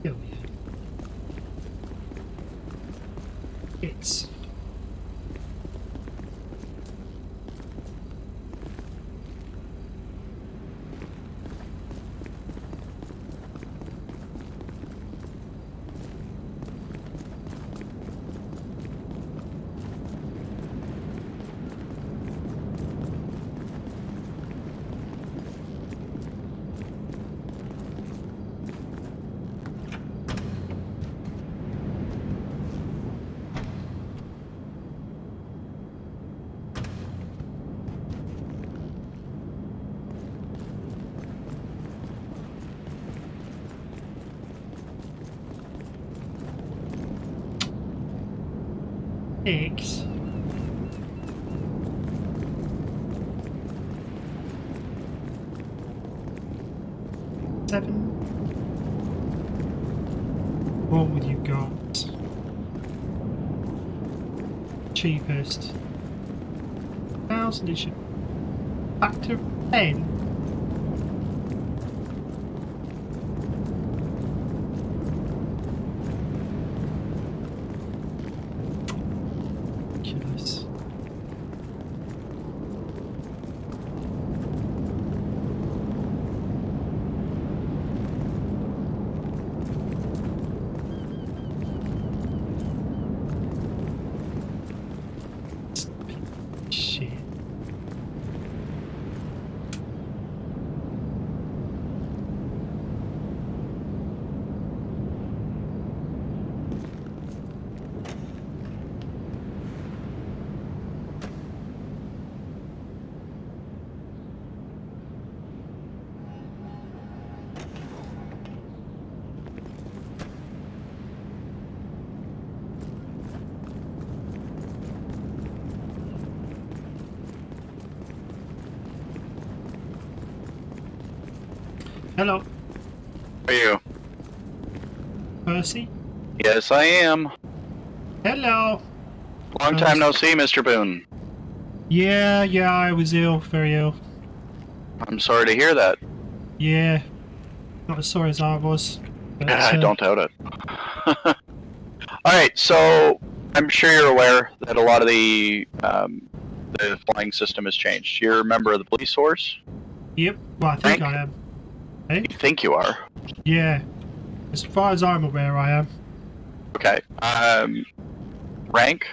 Oh, yeah. It's... Six. Seven. What would you got? Cheapest. 1,000 it should factor 10. Ridiculous. Shit. Hello, How are you? Percy. Yes, I am. Hello. Long time no see, Mr. Boone. Yeah, I was ill, very ill. I'm sorry to hear that. Yeah, not as sorry as I was. But, I don't doubt it. Alright, so I'm sure you're aware that a lot of the flying system has changed. You're a member of the police force? Yep, well, I think Frank? I am. Hey? You think you are? Yeah, as far as I'm aware, I am. Okay. Rank?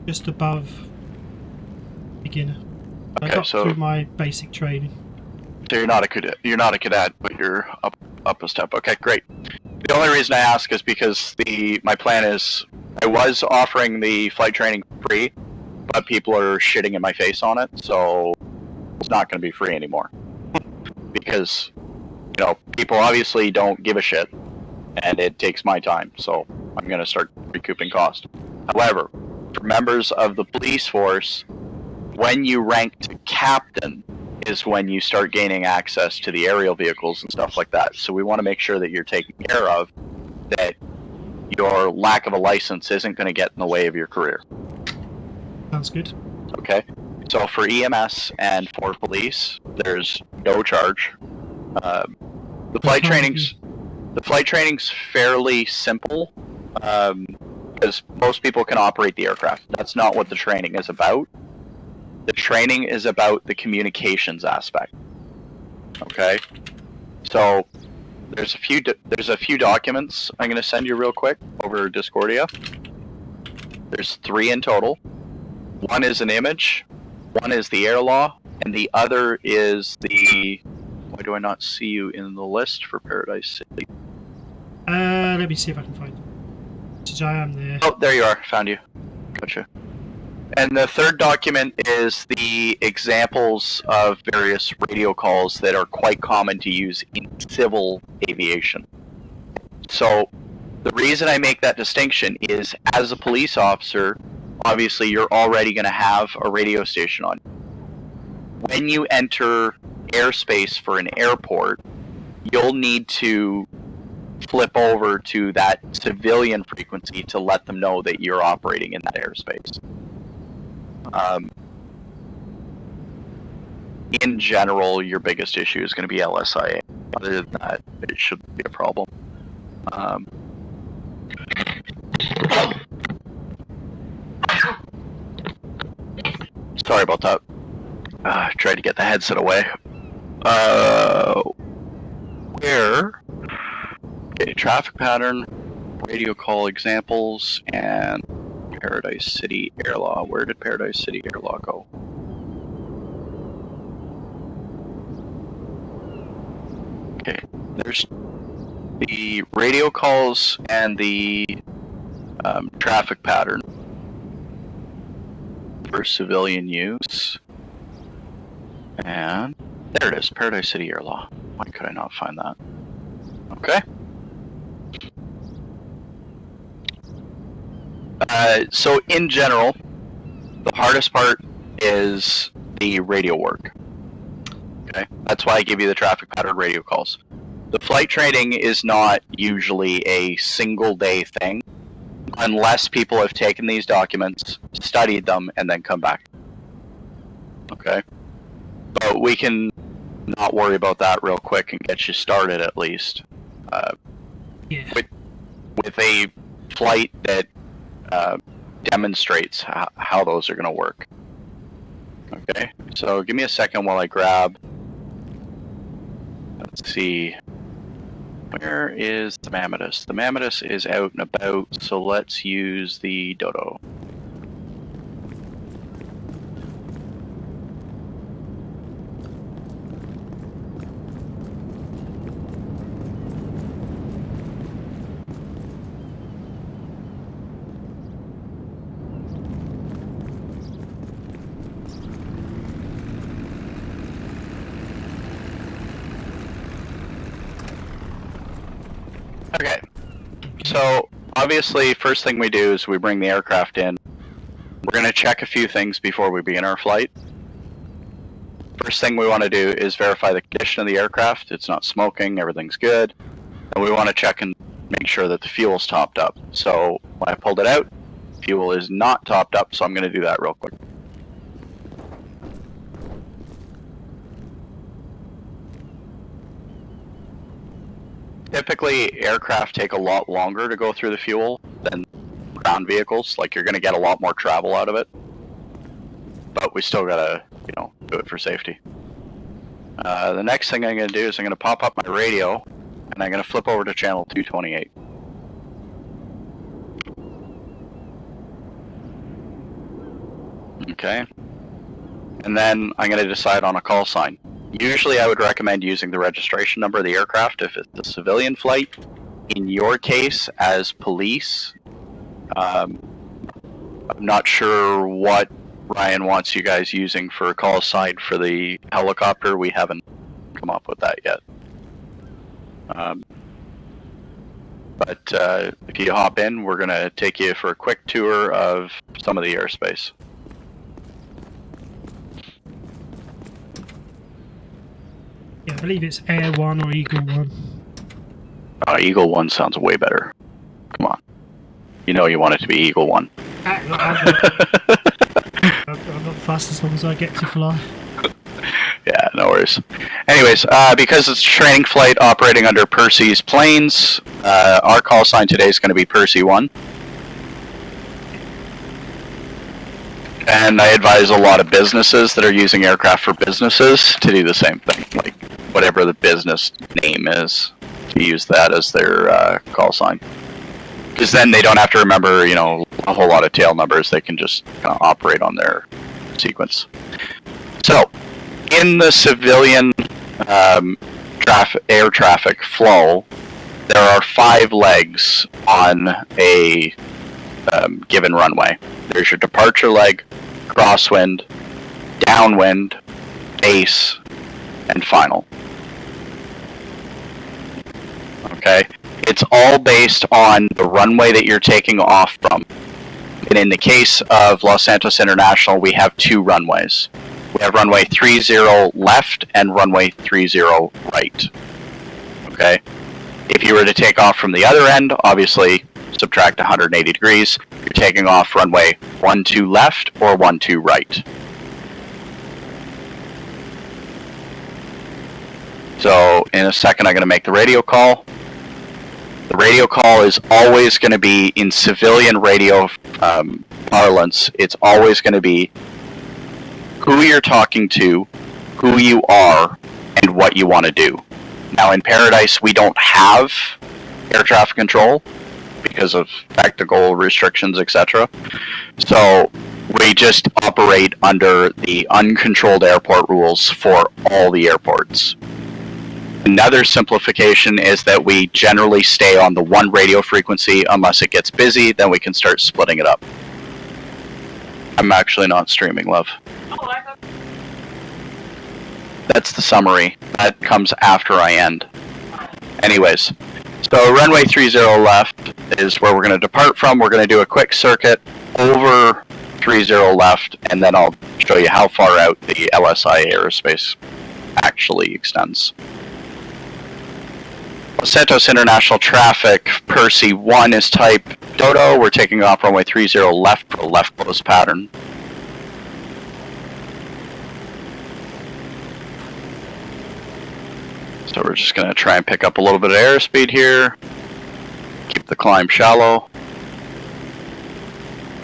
Just above beginner. I Okay, got so through my basic training. you're not a cadet, but you're up a step. Okay, great. The only reason I ask is because my plan is I was offering the flight training free, but people are shitting in my face on it, so it's not going to be free anymore. Because, people obviously don't give a shit, and it takes my time, so I'm going to start recouping cost. However, for members of the police force, when you rank to captain is when you start gaining access to the aerial vehicles and stuff like that. So we want to make sure that you're taken care of, that your lack of a license isn't going to get in the way of your career. Sounds good. Okay? So for EMS and for police, there's no charge. The flight training's fairly simple, because most people can operate the aircraft. That's not what the training is about. The training is about the communications aspect. Okay? So there's a few documents I'm going to send you real quick over Discordia. There's 3 in total. One is an image, one is the air law, and the other is the... Why do I not see you in the list for Paradise City? Let me see if I can find it. I am there. Oh, there you are. Found you. Gotcha. And the third document is the examples of various radio calls that are quite common to use in civil aviation. So the reason I make that distinction is, as a police officer, obviously you're already going to have a radio station on. When you enter airspace for an airport, you'll need to flip over to that civilian frequency to let them know that you're operating in that airspace. In general, your biggest issue is going to be LSIA. Other than that, it shouldn't be a problem. Sorry about that. Tried to get the headset away. Where? Okay, traffic pattern, radio call examples, and Paradise City Air Law. Where did Paradise City Air Law go? Okay, there's the radio calls and the traffic pattern for civilian use. And there it is, Paradise City Air Law. Why could I not find that? Okay. So in general, the hardest part is the radio work. Okay, that's why I give you the traffic pattern radio calls. The flight training is not usually a single day thing, unless people have taken these documents, studied them, and then come back. Okay, but we can not worry about that real quick and get you started at least. Yeah. With a flight that demonstrates how those are going to work. Okay, so give me a second while I grab. Let's see. Where is the Mammotus? The Mammotus is out and about, so let's use the Dodo. Okay, so obviously first thing we do is we bring the aircraft in. We're going to check a few things before we begin our flight. First thing we want to do is verify the condition of the aircraft. It's not smoking, everything's good. And we want to check and make sure that the fuel's topped up. So when I pulled it out, fuel is not topped up, so I'm going to do that real quick. Typically, aircraft take a lot longer to go through the fuel than ground vehicles. Like, you're going to get a lot more travel out of it. But we still got to, do it for safety. The next thing I'm going to do is I'm going to pop up my radio, and I'm going to flip over to channel 228. Okay. And then I'm going to decide on a call sign. Usually I would recommend using the registration number of the aircraft if it's a civilian flight. In your case, as police, I'm not sure what Ryan wants you guys using for a call sign for the helicopter. We haven't come up with that yet. But if you hop in, we're going to take you for a quick tour of some of the airspace. Yeah, I believe it's Air 1 or Eagle 1. Eagle 1 sounds way better. Come on. You know you want it to be Eagle 1. I'm not fast as long as I get to fly. Yeah, no worries. Anyways, because it's a training flight operating under Percy's planes, our call sign today is going to be Percy 1. And I advise a lot of businesses that are using aircraft for businesses to do the same thing. Like, whatever the business name is, to use that as their call sign. Because then they don't have to remember, a whole lot of tail numbers. They can just kind of operate on their sequence. So, in the civilian air traffic flow, there are 5 legs on a given runway. There's your departure leg, crosswind, downwind, base, and final. Okay? It's all based on the runway that you're taking off from. And in the case of Los Santos International, we have 2 runways. We have runway 30 left and runway 30 right. Okay? If you were to take off from the other end, obviously subtract 180 degrees. You're taking off runway 12 left or 12 right. So in a second, I'm going to make the radio call. The radio call is always going to be in civilian radio parlance. It's always going to be who you're talking to, who you are, and what you want to do. Now in Paradise, we don't have air traffic control because of technical restrictions, etc. So we just operate under the uncontrolled airport rules for all the airports. Another simplification is that we generally stay on the one radio frequency unless it gets busy, then we can start splitting it up. I'm actually not streaming, love. That's the summary. That comes after I end. Anyways, so runway 30 left is where we're going to depart from. We're going to do a quick circuit over 30 left, and then I'll show you how far out the LSI airspace actually extends. Los Santos International traffic, Percy 1 is type Dodo. We're taking off runway 30 left for a left close pattern. So we're just going to try and pick up a little bit of airspeed here. Keep the climb shallow.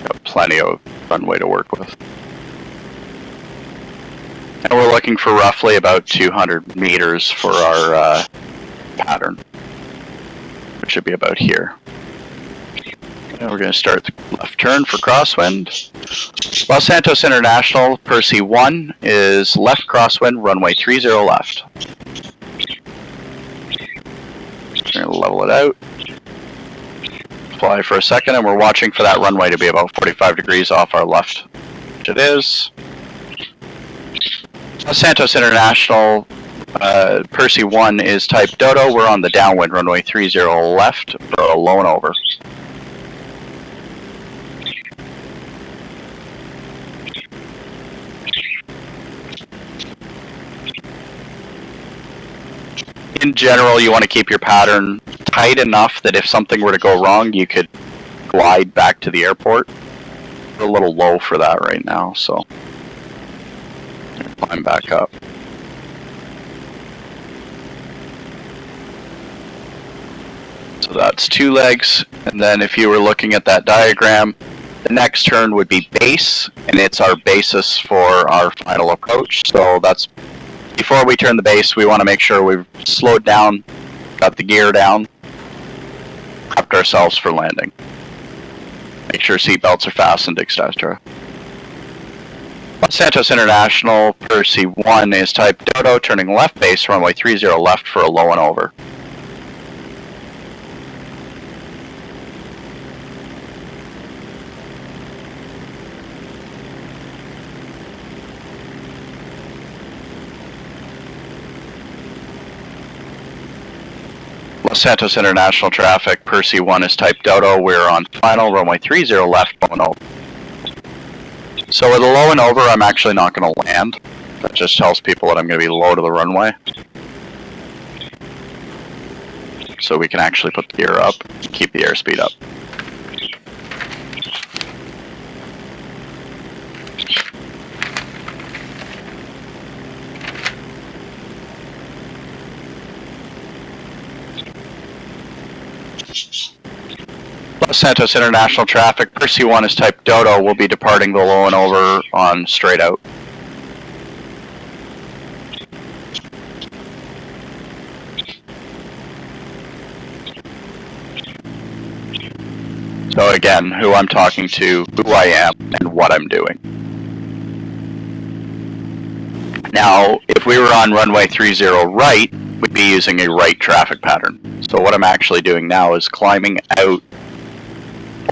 Got plenty of runway to work with. And we're looking for roughly about 200 meters for our pattern, which should be about here. And we're going to start the left turn for crosswind. Los Santos International, Percy 1 is left crosswind, runway 30 left. We're going to level it out. Fly for a second, and we're watching for that runway to be about 45 degrees off our left, which it is. Los Santos International, Percy 1 is type Dodo. We're on the downwind, runway 30 left for a low and over. In general, you want to keep your pattern tight enough that if something were to go wrong, you could glide back to the airport. We're a little low for that right now, so climb back up. So that's 2 legs, and then if you were looking at that diagram, the next turn would be base, and it's our basis for our final approach. So that's before we turn the base, we want to make sure we've slowed down, got the gear down, prepped ourselves for landing. Make sure seatbelts are fastened, etc. Los Santos International, Percy 1 is type Dodo, turning left base, runway 30 left for a low and over. Los Santos International traffic, Percy 1 is type Dodo. We're on final, runway 30 left, low and over. So with a low and over, I'm actually not going to land. That just tells people that I'm going to be low to the runway. So we can actually put the gear up, keep the airspeed up. Los Santos International traffic, Percy 1 is type Dodo. We'll be departing the low and over on straight out. So again, who I'm talking to, who I am, and what I'm doing. Now, if we were on runway 30 right, we'd be using a right traffic pattern. So what I'm actually doing now is climbing out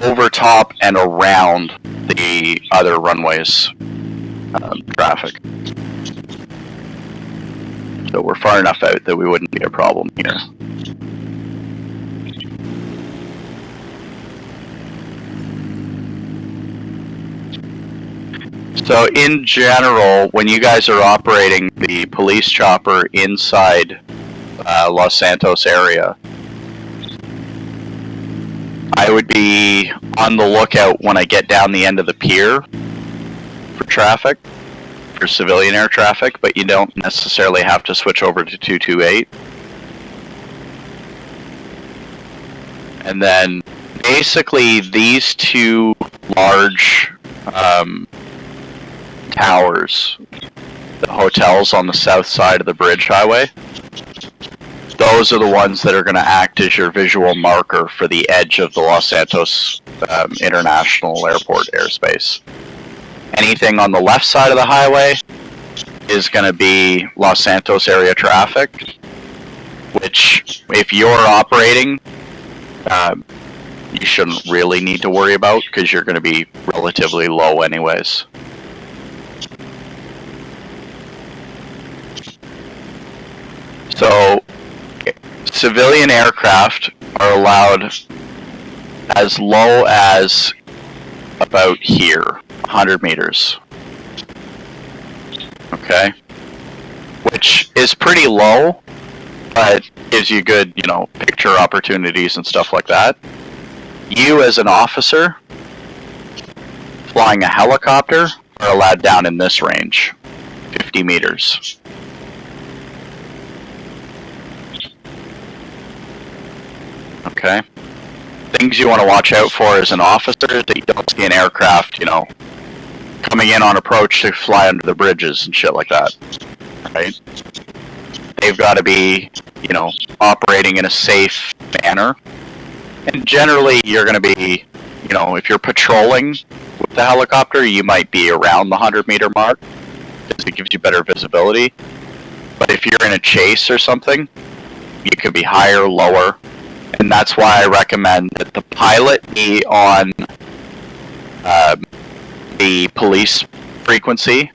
over top and around the other runways traffic. So we're far enough out that we wouldn't be a problem here. So in general, when you guys are operating the police chopper inside Los Santos area, I would be on the lookout when I get down the end of the pier for traffic, for civilian air traffic, but you don't necessarily have to switch over to 228. And then basically these two large towers, the hotels on the south side of the bridge highway, those are the ones that are going to act as your visual marker for the edge of the Los Santos International Airport airspace. Anything on the left side of the highway is going to be Los Santos area traffic, which if you're operating, you shouldn't really need to worry about because you're going to be relatively low anyways. So, civilian aircraft are allowed as low as about here, 100 meters. Okay? Which is pretty low, but gives you good, you know, picture opportunities and stuff like that. You as an officer flying a helicopter are allowed down in this range, 50 meters. Okay? Things you want to watch out for as an officer is that you don't see an aircraft, you know, coming in on approach to fly under the bridges and shit like that. Right? They've got to be, you know, operating in a safe manner. And generally, you're going to be, you know, if you're patrolling with the helicopter, you might be around the 100-meter mark, because it gives you better visibility. But if you're in a chase or something, you could be higher, lower. And that's why I recommend that the pilot be on the police frequency,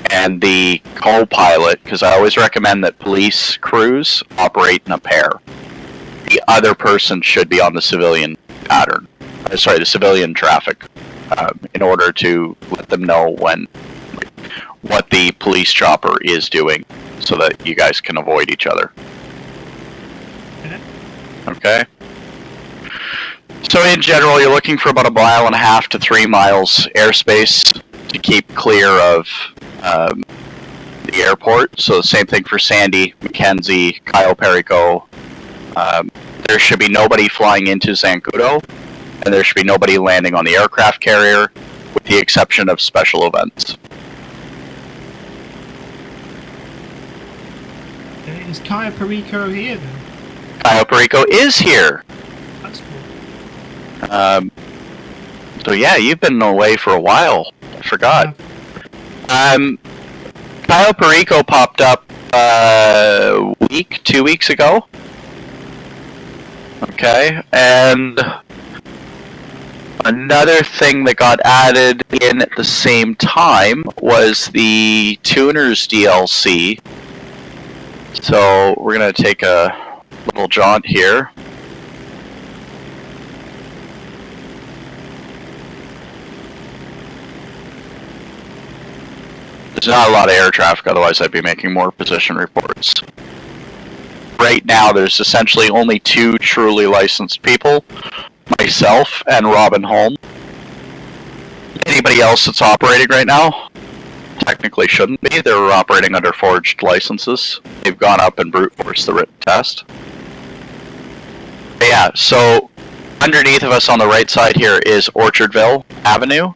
and the co-pilot, because I always recommend that police crews operate in a pair. The other person should be on the civilian pattern, the civilian traffic, in order to let them know what the police chopper is doing, so that you guys can avoid each other. Okay? So in general, you're looking for about 1.5 miles to 3 miles airspace to keep clear of the airport. So the same thing for Sandy, McKenzie, Cayo Perico. There should be nobody flying into Zancudo, and there should be nobody landing on the aircraft carrier, with the exception of special events. Is Cayo Perico here then? Cayo Perico is here! That's cool. So yeah, you've been away for a while. I forgot. Cayo Perico popped up 2 weeks ago. Okay, and another thing that got added in at the same time was the Tuners DLC. So we're gonna take a little jaunt here. There's not a lot of air traffic, otherwise I'd be making more position reports. Right now, there's essentially only 2 truly licensed people, myself and Robin Holm. Anybody else that's operating right now technically shouldn't be. They're operating under forged licenses. They've gone up and brute forced the written test. But yeah, so underneath of us on the right side here is Orchardville Avenue.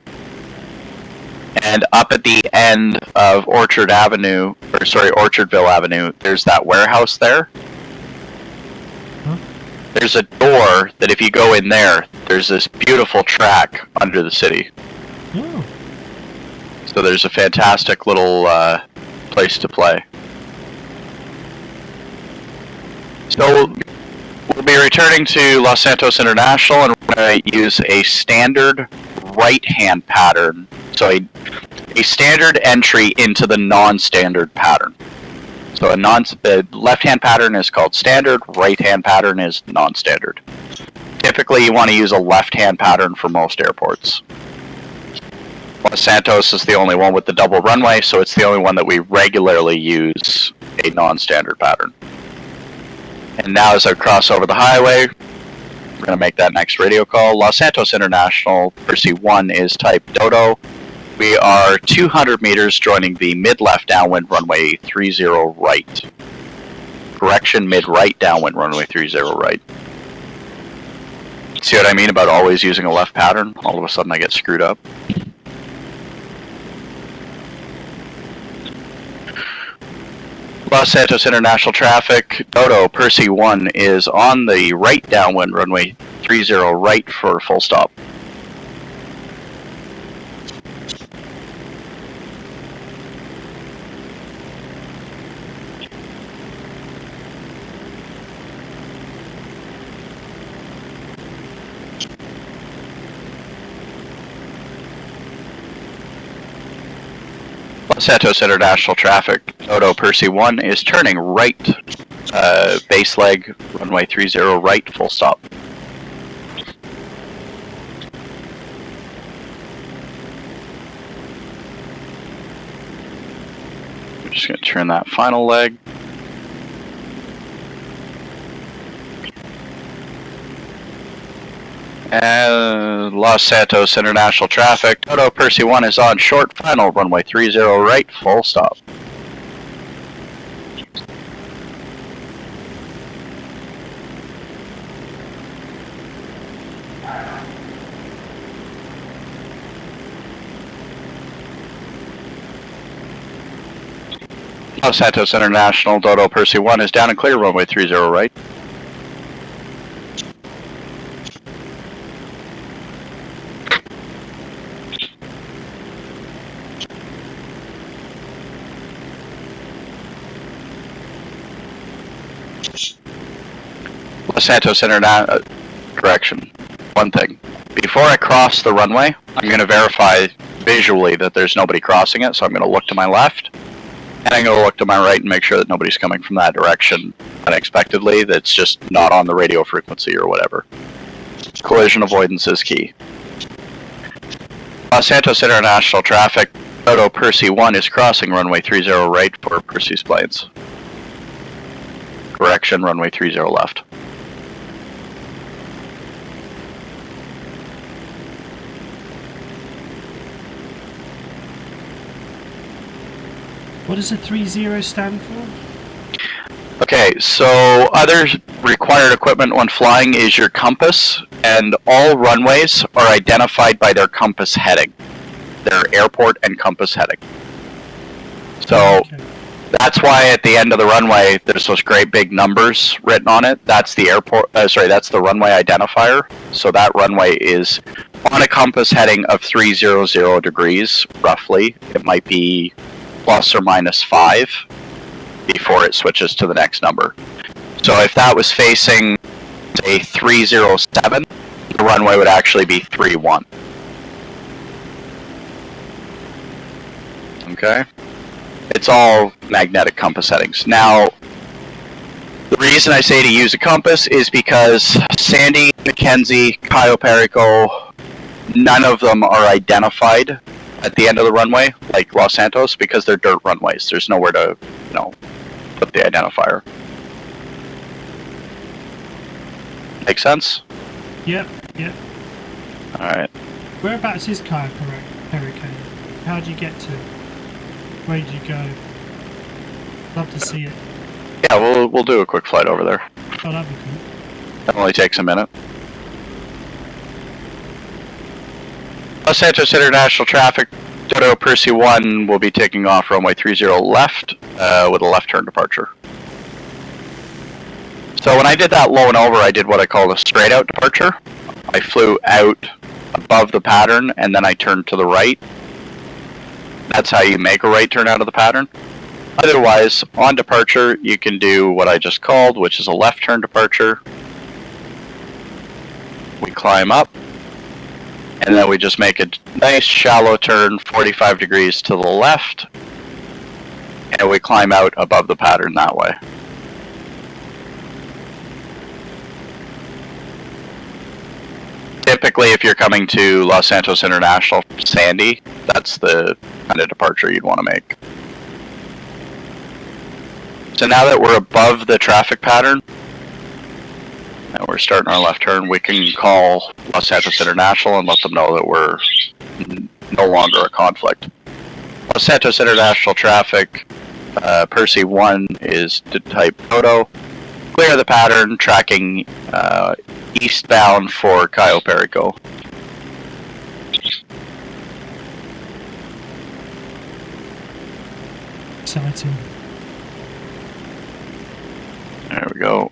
And up at the end of Orchardville Avenue, there's that warehouse there. Huh? There's a door that if you go in there, there's this beautiful track under the city. Oh. So there's a fantastic little place to play. So we'll be returning to Los Santos International, and we're going to use a standard right-hand pattern. So a standard entry into the non-standard pattern. So the left-hand pattern is called standard, right-hand pattern is non-standard. Typically, you want to use a left-hand pattern for most airports. Los Santos is the only one with the double runway, so it's the only one that we regularly use a non-standard pattern. And now as I cross over the highway, We're going to make that next radio call. Los Santos International, Percy 1 is type Dodo. We are 200 meters joining the mid-left downwind runway 30 right. Correction, mid-right downwind runway 30 right. See what I mean about always using a left pattern? All of a sudden I get screwed up. Los Santos International traffic, Dodo, Percy 1 is on the right downwind runway 30 right for full stop. Los Santos International traffic, Dodo Percy 1 is turning right, base leg, runway 30 right, full stop. I'm just going to turn that final leg. And Los Santos International traffic, Dodo Percy 1 is on short final, runway 30 right, full stop. Los Santos International, Dodo Percy 1 is down and clear, runway 30 right. Los Santos International, correction, one thing. Before I cross the runway, I'm going to verify visually that there's nobody crossing it, so I'm going to look to my left, and I'm going to look to my right and make sure that nobody's coming from that direction unexpectedly, that's just not on the radio frequency or whatever. Collision avoidance is key. Los Santos International traffic, Dodo Percy 1 is crossing runway 30 right for Percy's planes. Correction, runway 30 left. What does the 30 stand for? Okay, so other required equipment when flying is your compass, and all runways are identified by their compass heading. Their airport and compass heading. So Okay. that's why at the end of the runway there's those great big numbers written on it. That's the airport, that's the runway identifier. So that runway is on a compass heading of 300 degrees, roughly. It might be plus or minus 5 before it switches to the next number. So if that was facing, say, 307, the runway would actually be 31. Okay? It's all magnetic compass settings. Now, the reason I say to use a compass is because Sandy, Mackenzie, Cayo Perico, none of them are identified at the end of the runway, like Los Santos, because they're dirt runways. There's nowhere to, put the identifier. Make sense? Yep. Alright. Whereabouts is Cayo Perico? How did you get to? Where did you go? Love to see it. Yeah, we'll do a quick flight over there. Oh, that'd be cool. That only takes a minute. Los Santos International traffic, Dodo Percy 1 will be taking off runway 30 left with a left turn departure. So when I did that low and over, I did what I call a straight out departure. I flew out above the pattern and then I turned to the right. That's how you make a right turn out of the pattern. Otherwise, on departure, you can do what I just called, which is a left turn departure. We climb up. And then we just make a nice shallow turn, 45 degrees to the left, and we climb out above the pattern that way. Typically, if you're coming to Los Santos International Sandy, that's the kind of departure you'd want to make. So now that we're above the traffic pattern, now we're starting our left turn, we can call Los Santos International and let them know that we're no longer a conflict. Los Santos International traffic, Percy 1 is to type Toto. Clear the pattern, tracking eastbound for Cayo Perico. Exciting. There we go.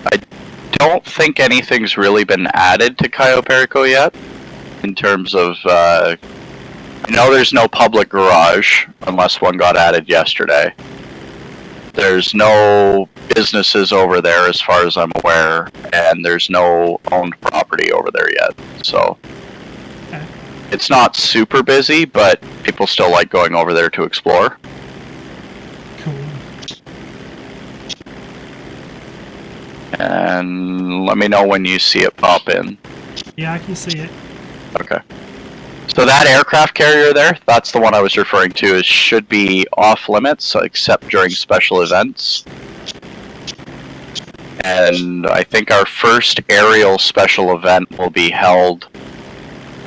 I don't think anything's really been added to Cayo Perico yet, in terms of, I know there's no public garage, unless one got added yesterday. There's no businesses over there as far as I'm aware, and there's no owned property over there yet, so. Okay. It's not super busy, but people still like going over there to explore. Cool. And let me know when you see it pop in. Yeah, I can see it. Okay. So that aircraft carrier there, that's the one I was referring to, is should be off limits, except during special events. And I think our first aerial special event will be held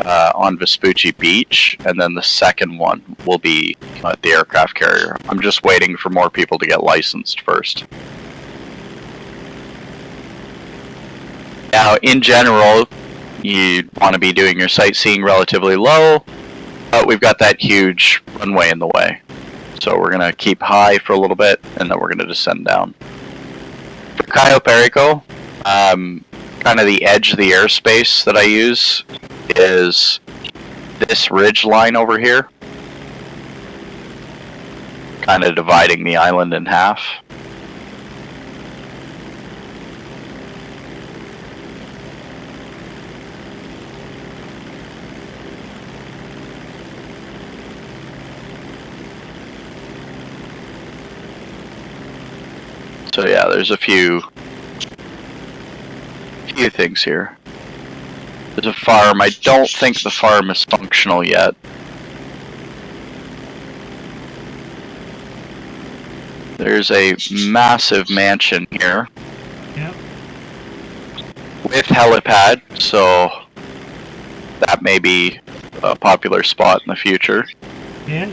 on Vespucci Beach, and then the second one will be at the aircraft carrier. I'm just waiting for more people to get licensed first. Now, in general, you want to be doing your sightseeing relatively low, but we've got that huge runway in the way. So we're going to keep high for a little bit, and then we're going to descend down. For Cayo Perico, kind of the edge of the airspace that I use is this ridge line over here, kind of dividing the island in half. So yeah, there's a few things here. There's a farm. I don't think the farm is functional yet. There's a massive mansion here. Yep. With helipad, so that may be a popular spot in the future. Yeah.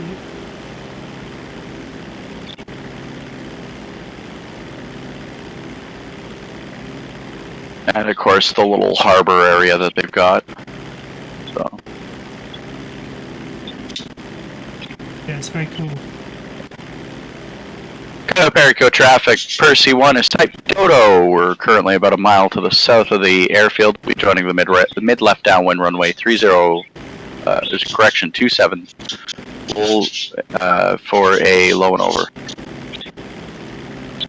And of course the little harbor area that they've got. So Yeah, it's very cool. Cayo Perico traffic, Percy 1 is type Dodo. We're currently about a mile to the south of the airfield. We'll be joining the mid left downwind runway 30, there's a correction, 27, for a low and over.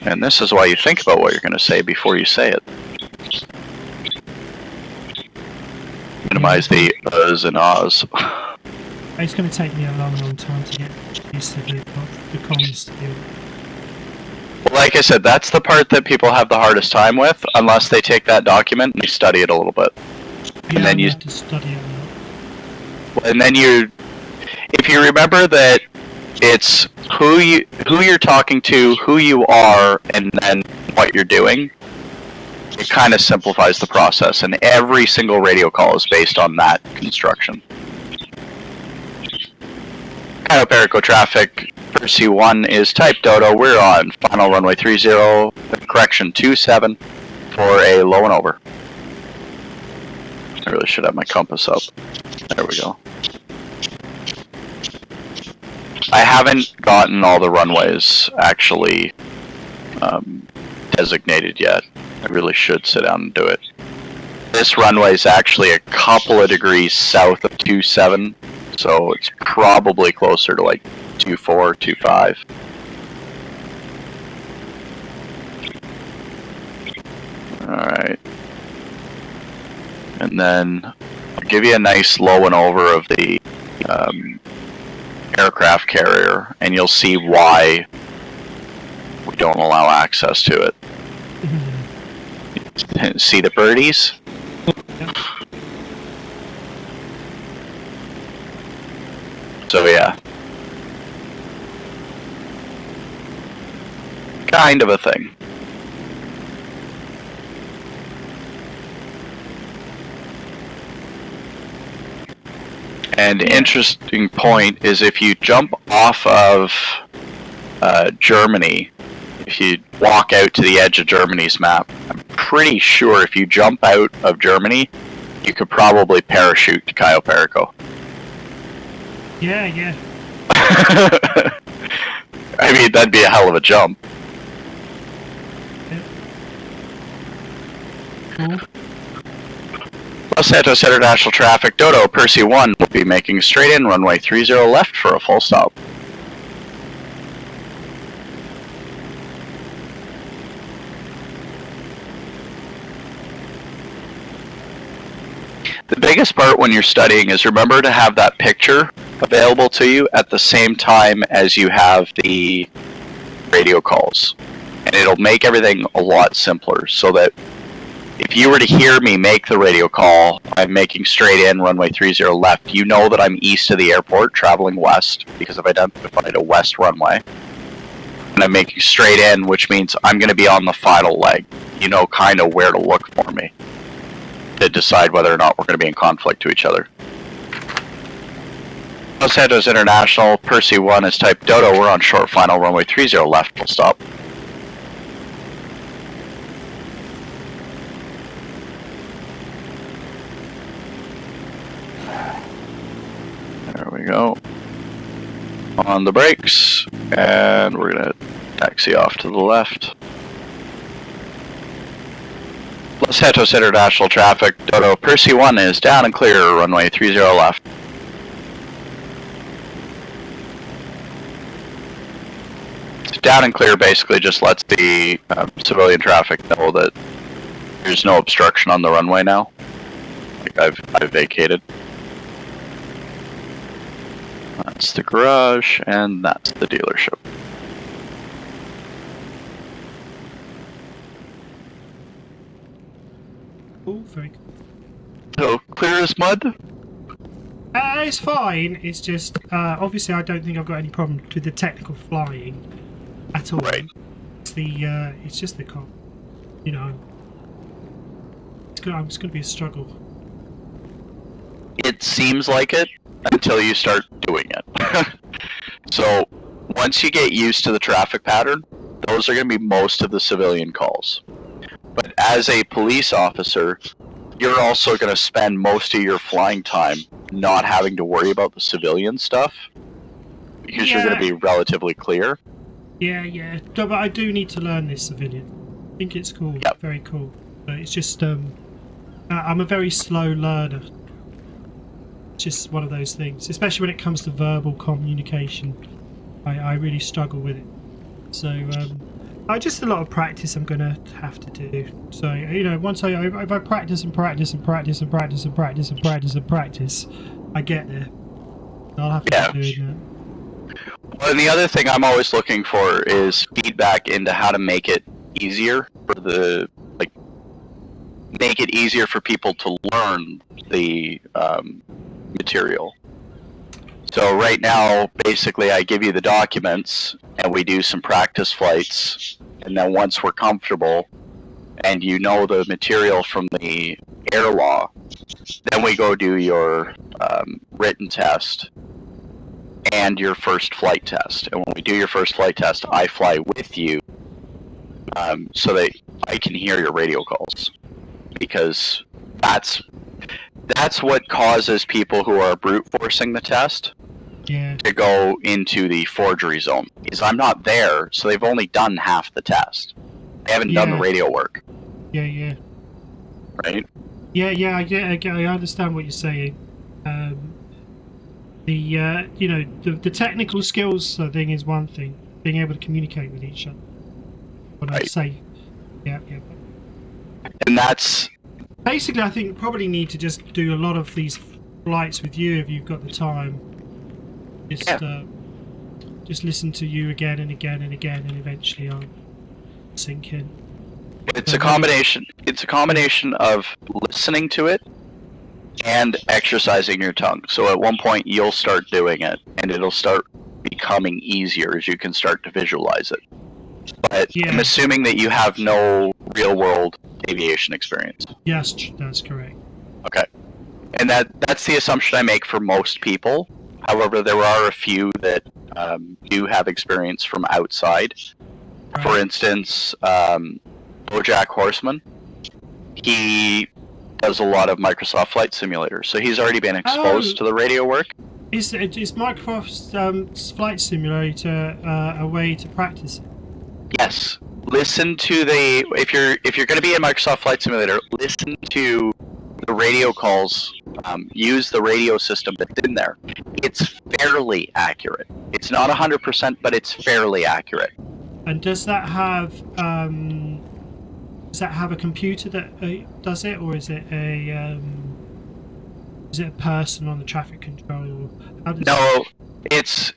And this is why you think about what you're going to say before you say it. Minimize the uhs and ahs. It's going to take me a long time to get used to the comms deal. Well, like I said, that's the part that people have the hardest time with, unless they take that document and they study it a little bit. Yeah, And then I you have to study it a lot. And then if you remember that it's who you're talking to, who you are, and then what you're doing, it kind of simplifies the process, and every single radio call is based on that construction. Cayo Perico traffic, Percy 1 is type Dodo. We're on final runway 30, correction 27 for a low and over. I really should have my compass up. There we go. I haven't gotten all the runways actually designated yet. I really should sit down and do it. This runway is actually a couple of degrees south of 27, so it's probably closer to like 24, 25. Alright. And then I'll give you a nice low and over of the aircraft carrier, and you'll see why we don't allow access to it. See the birdies? Yep. So yeah. Kind of a thing. And interesting point is if you jump off of Germany, if you walk out to the edge of Germany's map, I'm pretty sure if you jump out of Germany, you could probably parachute to Cayo Perico. Yeah, yeah. I mean, that'd be a hell of a jump. Cool. Los Santos International Traffic, Dodo, Percy 1 will be making straight in, runway 30 left for a full stop. The biggest part when you're studying is remember to have that picture available to you at the same time as you have the radio calls. And it'll make everything a lot simpler so that if you were to hear me make the radio call, I'm making straight in, runway 30 left, you know that I'm east of the airport, traveling west, because I've identified a west runway. And I'm making straight in, which means I'm going to be on the final leg. You know kind of where to look for me to decide whether or not we're going to be in conflict to each other. Los Santos International, Percy 1 is type Dodo, we're on short final, runway 30 left, full stop. There we go. On the brakes, and we're gonna taxi off to the left. Los Santos International Traffic, Dodo, Percy 1 is down and clear, runway 30 left. Down and clear basically just lets the civilian traffic know that there's no obstruction on the runway now. Like I've vacated. That's the garage, and that's the dealership. Cool, very cool. So, clear as mud? It's fine, it's just, obviously I don't think I've got any problem with the technical flying at all. Right. It's just the car, you know, it's going to be a struggle. It seems like it until you start doing it. So, once you get used to the traffic pattern, those are going to be most of the civilian calls. But as a police officer, you're also going to spend most of your flying time not having to worry about the civilian stuff because you're going to be relatively clear. Yeah, yeah. No, but I do need to learn this civilian. I think it's cool. Yep. Very cool. But it's just, I'm a very slow learner. It's just one of those things, especially when it comes to verbal communication. I really struggle with it. So, just a lot of practice I'm going to have to do. So, you know, once if I practice and practice and practice and practice and practice and practice and practice, I get there. I'll have to keep doing that. Well, and the other thing I'm always looking for is feedback into how to make it easier for make it easier for people to learn the material. So right now, basically, I give you the documents, and we do some practice flights, and then once we're comfortable, and you know the material from the air law, then we go do your written test and your first flight test. And when we do your first flight test, I fly with you so that I can hear your radio calls, because that's what causes people who are brute forcing the test to go into the forgery zone. Is I'm not there, so they've only done half the test. They haven't done the radio work. Yeah, yeah. Right? Yeah, I understand what you're saying. The technical skills thing is one thing. Being able to communicate with each other. What I'd say. Yeah. And that's... Basically, I think probably need to just do a lot of these flights with you if you've got the time. Just listen to you again and again and again, and eventually sink in. It's a combination. It's a combination of listening to it and exercising your tongue. So at one point you'll start doing it, and it'll start becoming easier as you can start to visualize it. But Yeah. I'm assuming that you have no real-world aviation experience. Yes, that's correct. Okay. And that's the assumption I make for most people. However, there are a few that do have experience from outside. Right. For instance, BoJack Horseman, he does a lot of Microsoft Flight Simulator, so he's already been exposed to the radio work. Is Microsoft's Flight Simulator a way to practice it? Yes. Listen to the if you're going to be in Microsoft Flight Simulator, listen to the radio calls. Use the radio system that's in there. It's fairly accurate. It's not 100%, but it's fairly accurate. And does that have a computer that does it, or is it a person on the traffic control? No, it's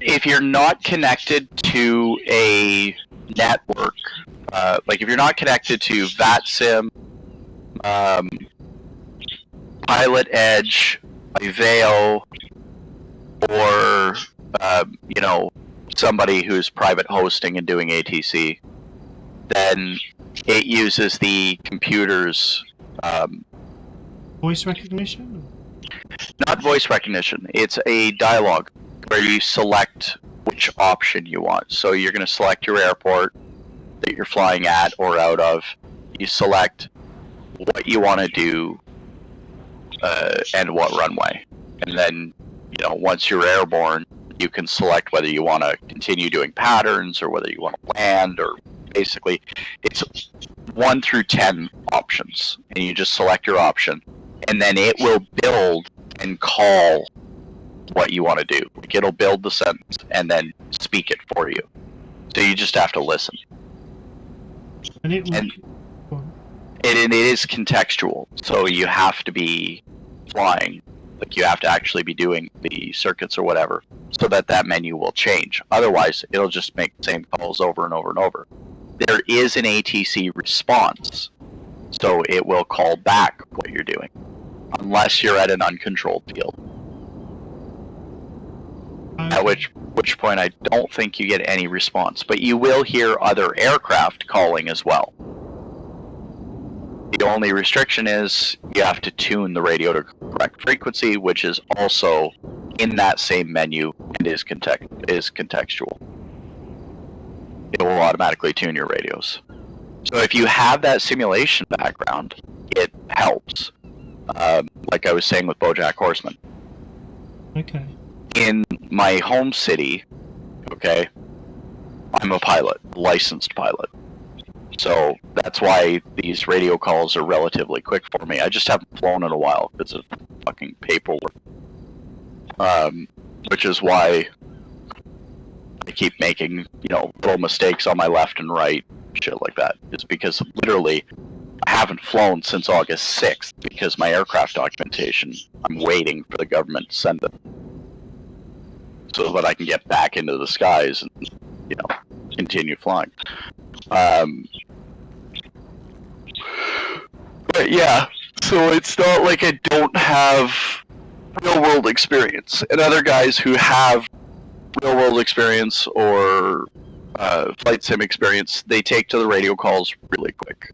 if you're not connected to a network, like if you're not connected to VATSIM, Pilot Edge, Iveo, or somebody who's private hosting and doing ATC, then it uses the computer's voice recognition? Not voice recognition. It's a dialogue where you select which option you want. So you're going to select your airport that you're flying at or out of. You select what you want to do and what runway. And then, once you're airborne, you can select whether you want to continue doing patterns or whether you want to land, or basically it's 1 through 10 options. And you just select your option. And then it will build and call what you want to do. Like, it'll build the sentence and then speak it for you. So you just have to listen. And it is contextual. So you have to be flying. Like, you have to actually be doing the circuits or whatever, so that menu will change. Otherwise, it'll just make the same calls over and over and over. There is an ATC response, so it will call back what you're doing, unless you're at an uncontrolled field. Okay. At which point I don't think you get any response, but you will hear other aircraft calling as well. The only restriction is you have to tune the radio to correct frequency, which is also in that same menu and is contextual. It will automatically tune your radios. So if you have that simulation background, it helps. Like I was saying with BoJack Horseman. Okay. In my home city, okay, I'm a pilot, licensed pilot. So that's why these radio calls are relatively quick for me. I just haven't flown in a while because of fucking paperwork. Which is why I keep making, little mistakes on my left and right, shit like that. It's because literally I haven't flown since August 6th because my aircraft documentation, I'm waiting for the government to send it so that I can get back into the skies and, continue flying. But yeah, so it's not like I don't have real-world experience. And other guys who have real-world experience or flight sim experience, they take to the radio calls really quick.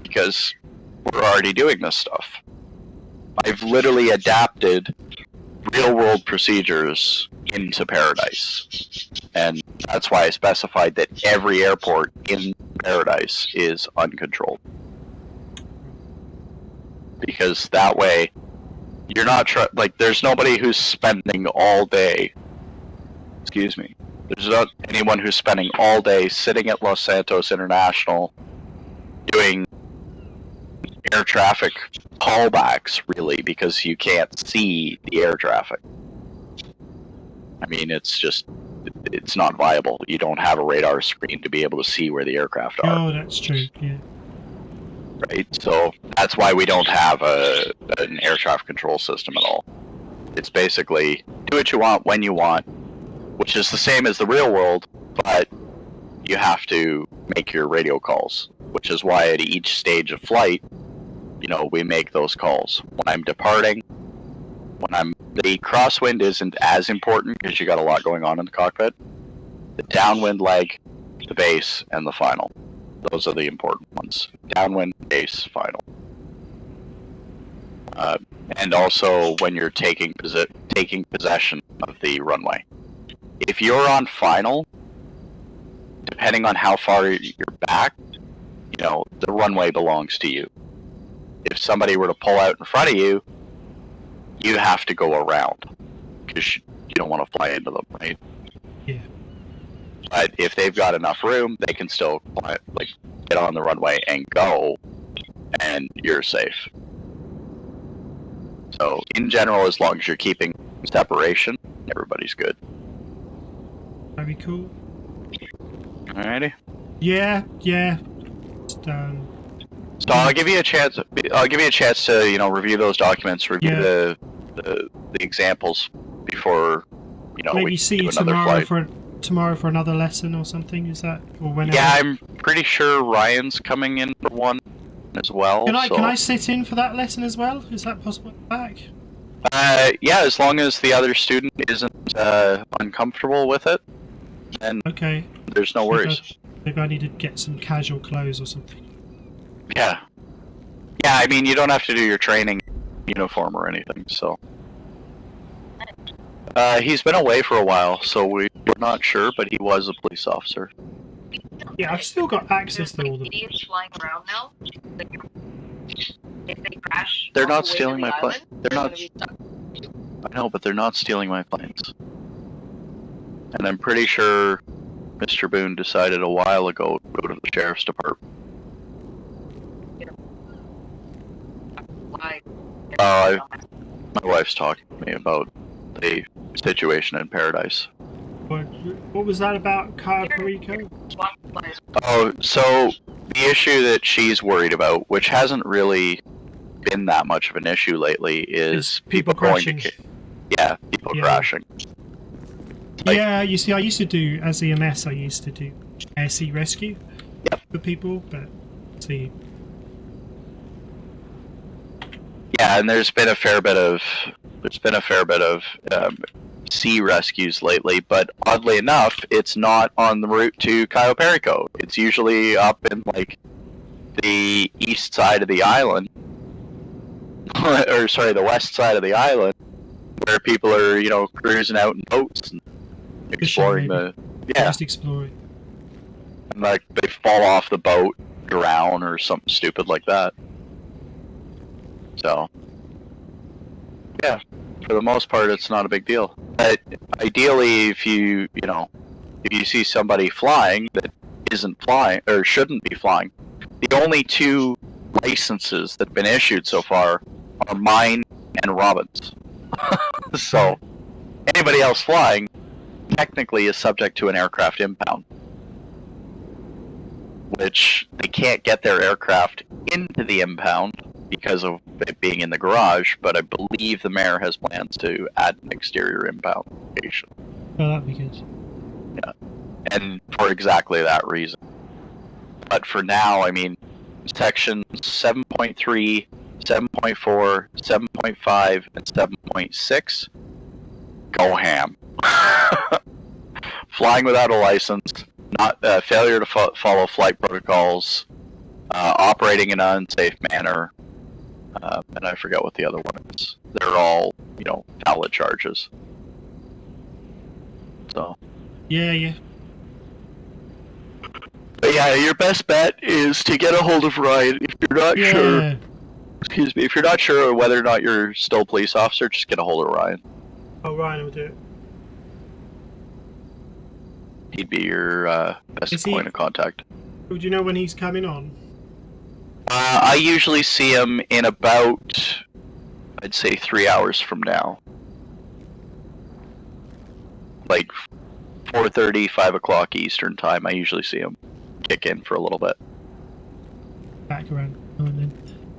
Because we're already doing this stuff. I've literally adapted real-world procedures into Paradise. And that's why I specified that every airport in Paradise is uncontrolled. Because that way, you're not there's nobody who's spending all day. Excuse me. There's not anyone who's spending all day sitting at Los Santos International doing air traffic callbacks, really, because you can't see the air traffic. I mean, it's not viable. You don't have a radar screen to be able to see where the aircraft are. Oh, that's true, yeah. Right? So that's why we don't have an air traffic control system at all. It's basically do what you want when you want, which is the same as the real world, but you have to make your radio calls, which is why at each stage of flight, you know, we make those calls. When I'm departing, the crosswind isn't as important because you got a lot going on in the cockpit. The downwind leg, the base, and the final. Those are the important ones. Downwind, base, final. And also when you're taking possession of the runway. If you're on final, depending on how far you're back, you know, the runway belongs to you. If somebody were to pull out in front of you, you have to go around because you don't want to fly into them, right? Yeah. But if they've got enough room, they can still fly, like, get on the runway and go, and you're safe. So in general, as long as you're keeping separation, everybody's good. Very cool. Alrighty. Yeah. Just, So I'll give you a chance. I'll give you a chance to, you know, review those documents, review the examples before, you know, maybe we see do you another flight. tomorrow for another lesson or something. Is that, or whenever? Yeah, I'm pretty sure Ryan's coming in for one as well. Can I sit in for that lesson as well? Is that possible back? Yeah, as long as the other student isn't uncomfortable with it, then okay. There's no worries. Maybe I need to get some casual clothes or something. Yeah. Yeah, I mean, you don't have to do your training uniform or anything, so. He's been away for a while, so we're not sure, but he was a police officer. Yeah, I've still got access to all the... idiots flying around now. If they crash, They're on not the way stealing to the my plane. island, They're not. gonna be stuck. I know, but they're not stealing my planes. And I'm pretty sure Mr. Boone decided a while ago to go to the sheriff's department. Why? My wife's talking to me about the situation in Paradise. What was that about Cayo Perico? Oh, so the issue that she's worried about, which hasn't really been that much of an issue lately, is people crashing. People crashing. Like, yeah, you see, I used to do, as EMS, I used to do Atc rescue for people, but see. Yeah, and there's been a fair bit of sea rescues lately, but oddly enough, it's not on the route to Cayo Perico. It's usually up in like the east side of the island, or sorry, the west side of the island, where people are, you know, cruising out in boats and exploring just exploring. And like they fall off the boat, drown, or something stupid like that. So, yeah, for the most part, it's not a big deal. But ideally, if you see somebody flying that isn't flying or shouldn't be flying, the only two licenses that have been issued so far are mine and Robin's. So, anybody else flying technically is subject to an aircraft impound, which they can't get their aircraft into the impound because of it being in the garage, but I believe the mayor has plans to add an exterior impound location. Oh, that'd be good. Yeah, and for exactly that reason. But for now, I mean, sections 7.3, 7.4, 7.5, and 7.6, go ham. Flying without a license, not failure to follow flight protocols, operating in an unsafe manner, and I forget what the other one is. They're all, you know, valid charges. So. Yeah. But yeah, your best bet is to get a hold of Ryan. If you're not sure, if you're not sure whether or not you're still a police officer, just get a hold of Ryan. Oh, Ryan will do it. He'd be your best point of contact. Do you know when he's coming on? I usually see him in about, I'd say 3 hours from now. Like 4:30, 5 o'clock Eastern time, I usually see him kick in for a little bit. Back around.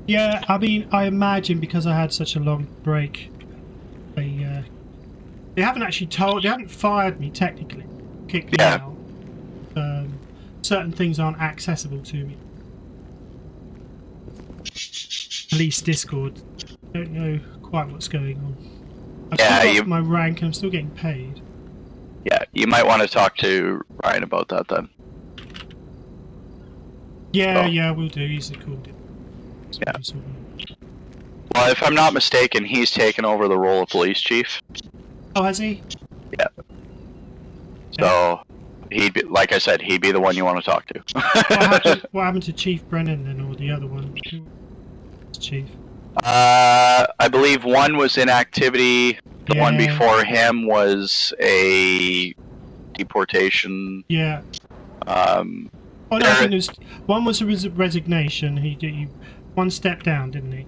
Yeah, I mean, I imagine because I had such a long break, they haven't actually they haven't fired me technically, kicked me out. certain things aren't accessible to me. Police Discord. Don't know quite what's going on. I've still got my rank and I'm still getting paid. Yeah, you might want to talk to Ryan about that then. Yeah, yeah, we'll do. He's a cool dude. Yeah. Well, if I'm not mistaken, he's taken over the role of police chief. Oh, has he? Yeah. So, he'd be, like I said, he'd be the one you want to talk to. What happened to Chief Brennan then, or the other one? Chief? I believe one was in activity. The one before him was a deportation. Yeah. Oh no, I think there's one was a resignation. He one step down, didn't he?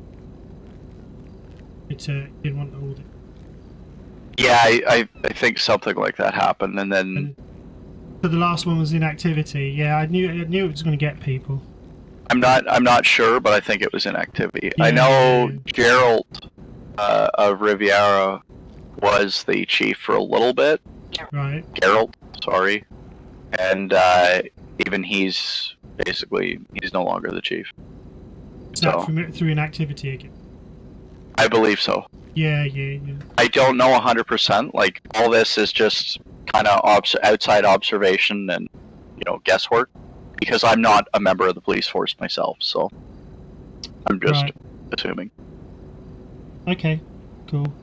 It didn't want to hold it. Yeah, I think something like that happened, and then. So the last one was inactivity. Yeah, I knew it was going to get people. I'm not sure, but I think it was inactivity. Yeah, I know Gerald of Riviera was the chief for a little bit. Right. Gerald, sorry, and even he's no longer the chief. Is that through inactivity again? I believe so. Yeah. I don't know 100%. Like, all this is just kind of outside observation and, guesswork, because I'm not a member of the police force myself, so I'm just assuming. Okay, cool.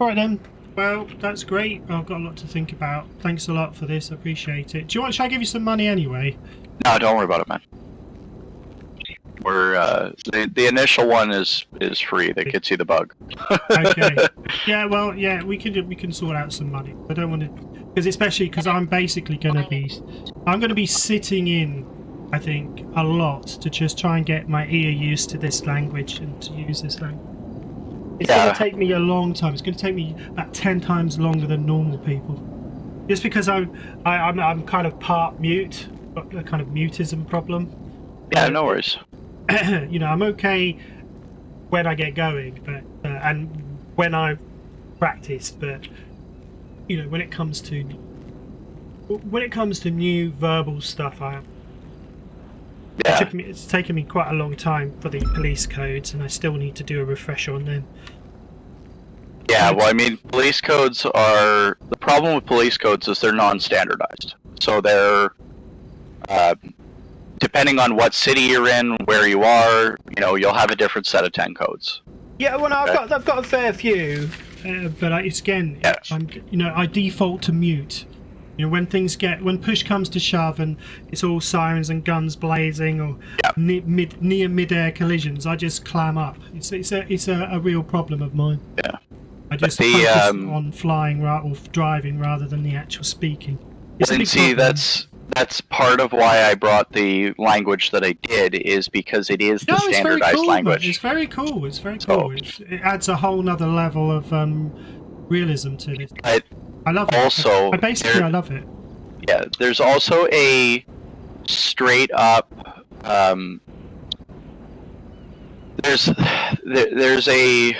Alright then. Well, that's great. I've got a lot to think about. Thanks a lot for this. I appreciate it. Should I give you some money anyway? No, don't worry about it, man. We're the initial one is free. That gets you the bug. Okay. Yeah. Well. Yeah. We can sort out some money. I don't want to, especially because I'm basically going to be sitting in, I think, a lot to just try and get my ear used to this language and to use this language. It's going to take me a long time. It's going to take me about 10 times longer than normal people. Just because I'm kind of part mute, got a kind of mutism problem. Yeah. No worries. I'm okay when I get going, but and when I practice, but when it comes to new verbal stuff, it's taken me quite a long time for the police codes, and I still need to do a refresher on them. Yeah, well, I mean, police codes are the problem with police codes is they're non-standardized, so they're depending on what city you're in, where you are, you'll have a different set of 10 codes. Yeah, well, I've got a fair few, but it's again, I default to mute. When push comes to shove and it's all sirens and guns blazing or near mid-air collisions, I just clam up. It's a real problem of mine. Yeah. I just focus on flying or driving rather than the actual speaking. And see, that's part of why I brought the language that I did, is because it is the standardized language. It's very cool. It's very cool. It adds a whole nother level of realism to this. I love it. Also, I love it. Yeah, there's also a straight up. There's a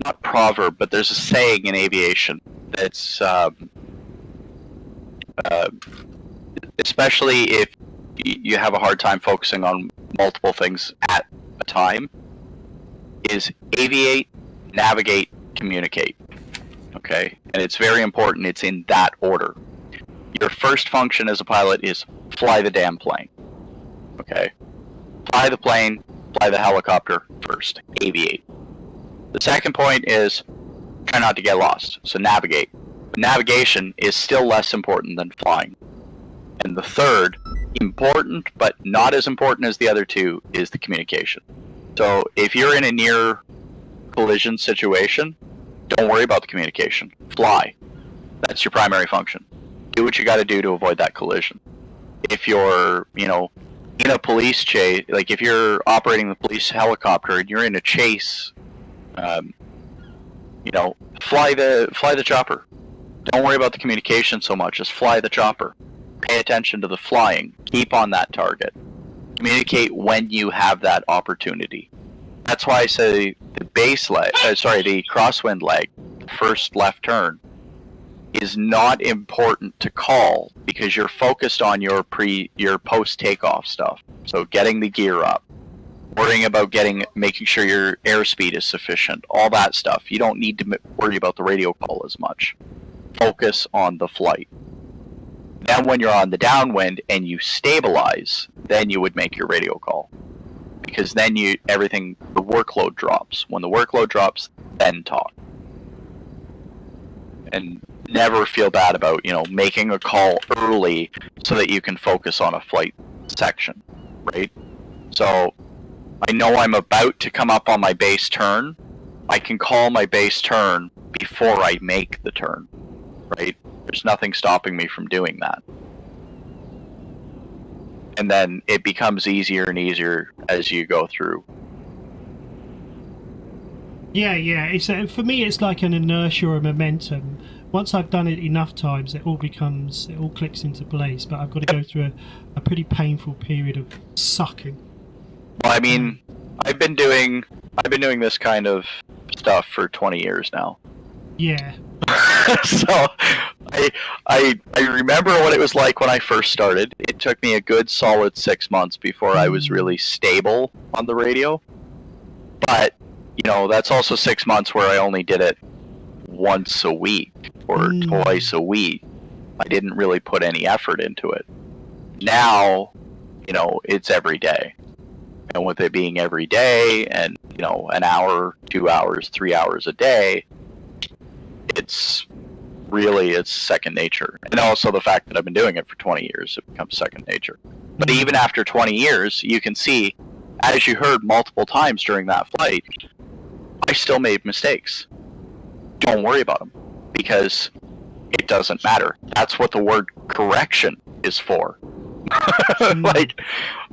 not proverb, but there's a saying in aviation that's especially if you have a hard time focusing on multiple things at a time, is aviate, navigate, communicate. Okay? And it's very important it's in that order. Your first function as a pilot is fly the damn plane. Okay? Fly the plane, fly the helicopter first. Aviate. The second point is try not to get lost. So navigate. But navigation is still less important than flying. And the third, important but not as important as the other two, is the communication. So if you're in a near collision situation, don't worry about the communication. Fly. That's your primary function. Do what you got to do to avoid that collision. If you're, in a police chase, like if you're operating the police helicopter and you're in a chase, fly the chopper. Don't worry about the communication so much. Just fly the chopper. Pay attention to the flying. Keep on that target. Communicate when you have that opportunity. That's why I say the base leg, the crosswind leg, the first left turn, is not important to call because you're focused on your post takeoff stuff. So getting the gear up, worrying about making sure your airspeed is sufficient, all that stuff. You don't need to worry about the radio call as much. Focus on the flight. Then when you're on the downwind and you stabilize, then you would make your radio call. Because then the workload drops. When the workload drops, then talk. And never feel bad about, making a call early so that you can focus on a flight section, right? So I know I'm about to come up on my base turn. I can call my base turn before I make the turn, right? There's nothing stopping me from doing that. And then it becomes easier and easier as you go through. Yeah. It's for me, it's like an inertia or a momentum. Once I've done it enough times, it all clicks into place. But I've got to go through a pretty painful period of sucking. Well, I mean, I've been doing this kind of stuff for 20 years now. Yeah. So I remember what it was like when I first started. It took me a good solid 6 months before I was really stable on the radio. But, that's also 6 months where I only did it once a week or twice a week. I didn't really put any effort into it. Now, it's every day. And with it being every day and, an hour, 2 hours, 3 hours a day, it's second nature. And also the fact that I've been doing it for 20 years, it becomes second nature. But even after 20 years, you can see, as you heard multiple times during that flight, I still made mistakes. Don't worry about them, because it doesn't matter. That's what the word correction is for. Like,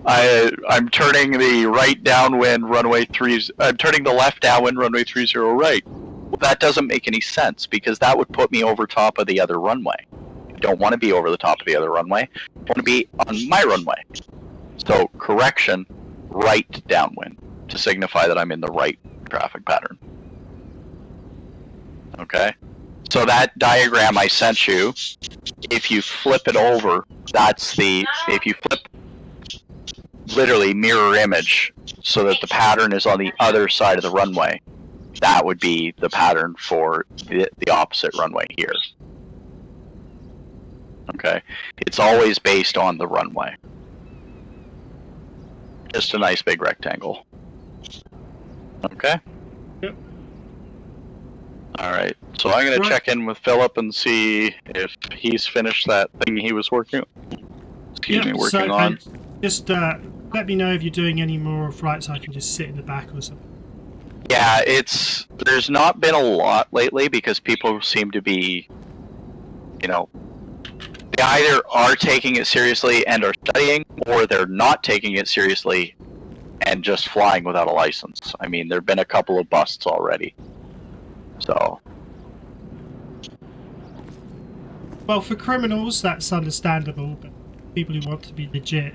I'm turning the right downwind runway 30. I'm turning the left downwind runway 30 right. Well, that doesn't make any sense because that would put me over top of the other runway. I don't want to be over the top of the other runway. I want to be on my runway. So correction, right downwind, to signify that I'm in the right traffic pattern. Okay? So that diagram I sent you, if you flip it over, if you flip literally mirror image so that the pattern is on the other side of the runway, that would be the pattern for the opposite runway here. Okay? It's always based on the runway. Just a nice big rectangle. Okay? Yep. Alright, so I'm going to check in with Philip and see if he's finished that thing he was working on. Just let me know if you're doing any more flights. I can just sit in the back or something. Yeah, there's not been a lot lately because people seem to be, they either are taking it seriously and are studying, or they're not taking it seriously and just flying without a license. I mean, there have been a couple of busts already. So. Well, for criminals, that's understandable, but people who want to be legit,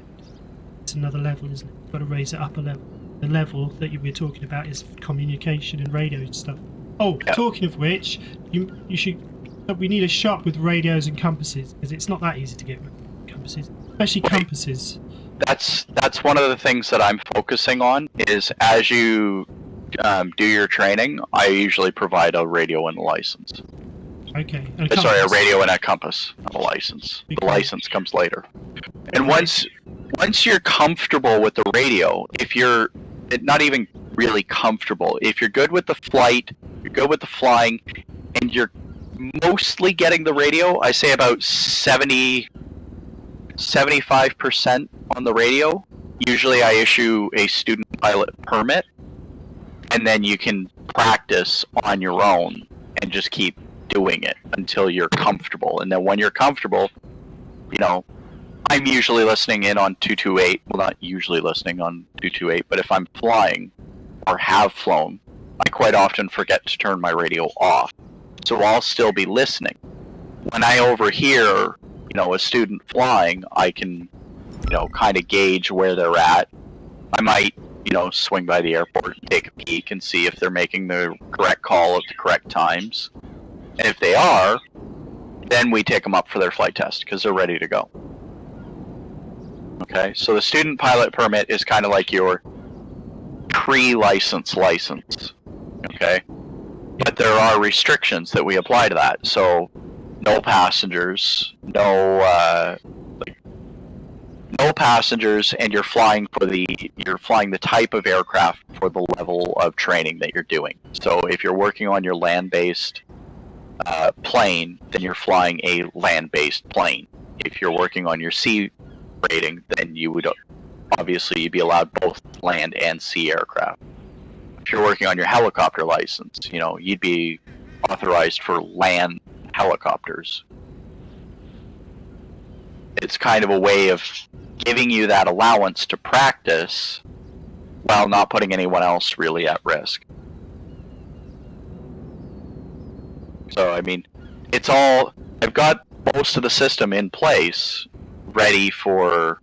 it's another level, isn't it? You've got to raise it up a level. The level that you were talking about is communication and radio and stuff. Oh, yeah. Talking of which, we need a shop with radios and compasses, because it's not that easy to get compasses, especially compasses. That's one of the things that I'm focusing on, is as you do your training, I usually provide a radio and a license. Okay. Sorry, a radio and a compass, not a license. The license comes later. And once you're comfortable with the radio, if you're not even really comfortable, if you're good with the flight, you're good with the flying, and you're mostly getting the radio, I say about 75% on the radio. Usually I issue a student pilot permit, and then you can practice on your own and just keep doing it until you're comfortable. And then when you're comfortable, I'm usually listening in on 228. Well, not usually listening on 228, but if I'm flying or have flown, I quite often forget to turn my radio off. So I'll still be listening. When I overhear, a student flying, I can, kind of gauge where they're at. I might, swing by the airport and take a peek and see if they're making the correct call at the correct times. And if they are, then we take them up for their flight test because they're ready to go. Okay, so the student pilot permit is kind of like your pre-license license. Okay, but there are restrictions that we apply to that. So no passengers, no passengers, and you're flying the type of aircraft for the level of training that you're doing. So if you're working on your land-based plane, then you're flying a land-based plane. If you're working on your sea rating, then you would obviously you'd be allowed both land and sea aircraft. If you're working on your helicopter license, you'd be authorized for land helicopters. It's kind of a way of giving you that allowance to practice while not putting anyone else really at risk. So, I mean, it's all... I've got most of the system in place, ready for,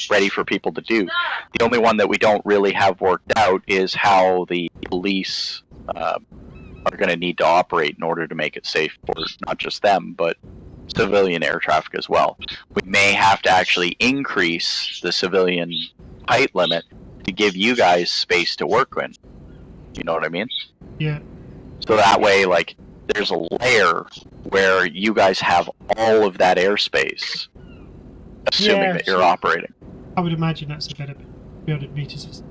ready for people to do. The only one that we don't really have worked out is how the police are going to need to operate in order to make it safe for not just them, but civilian air traffic as well. We may have to actually increase the civilian height limit to give you guys space to work in. You know what I mean? Yeah. So that way, like, there's a layer where you guys have all of that airspace, assuming that you're operating. I would imagine that's a better 300 meters.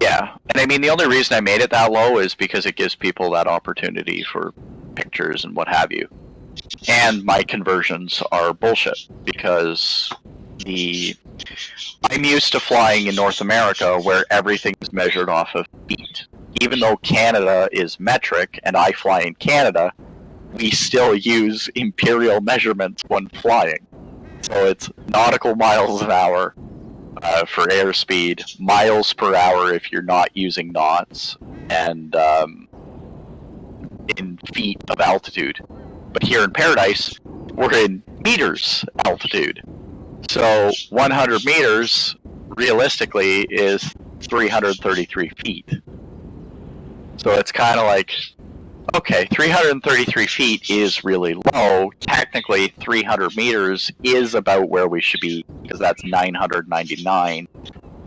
Yeah, and I mean, the only reason I made it that low is because it gives people that opportunity for pictures and what have you. And my conversions are bullshit, because I'm used to flying in North America where everything is measured off of feet. Even though Canada is metric and I fly in Canada, we still use imperial measurements when flying. So it's nautical miles an hour for airspeed, miles per hour if you're not using knots, and in feet of altitude. But here in Paradise, we're in meters altitude. So 100 meters, realistically, is 333 feet. So it's kind of like, okay, 333 feet is really low. Technically, 300 meters is about where we should be, because that's 999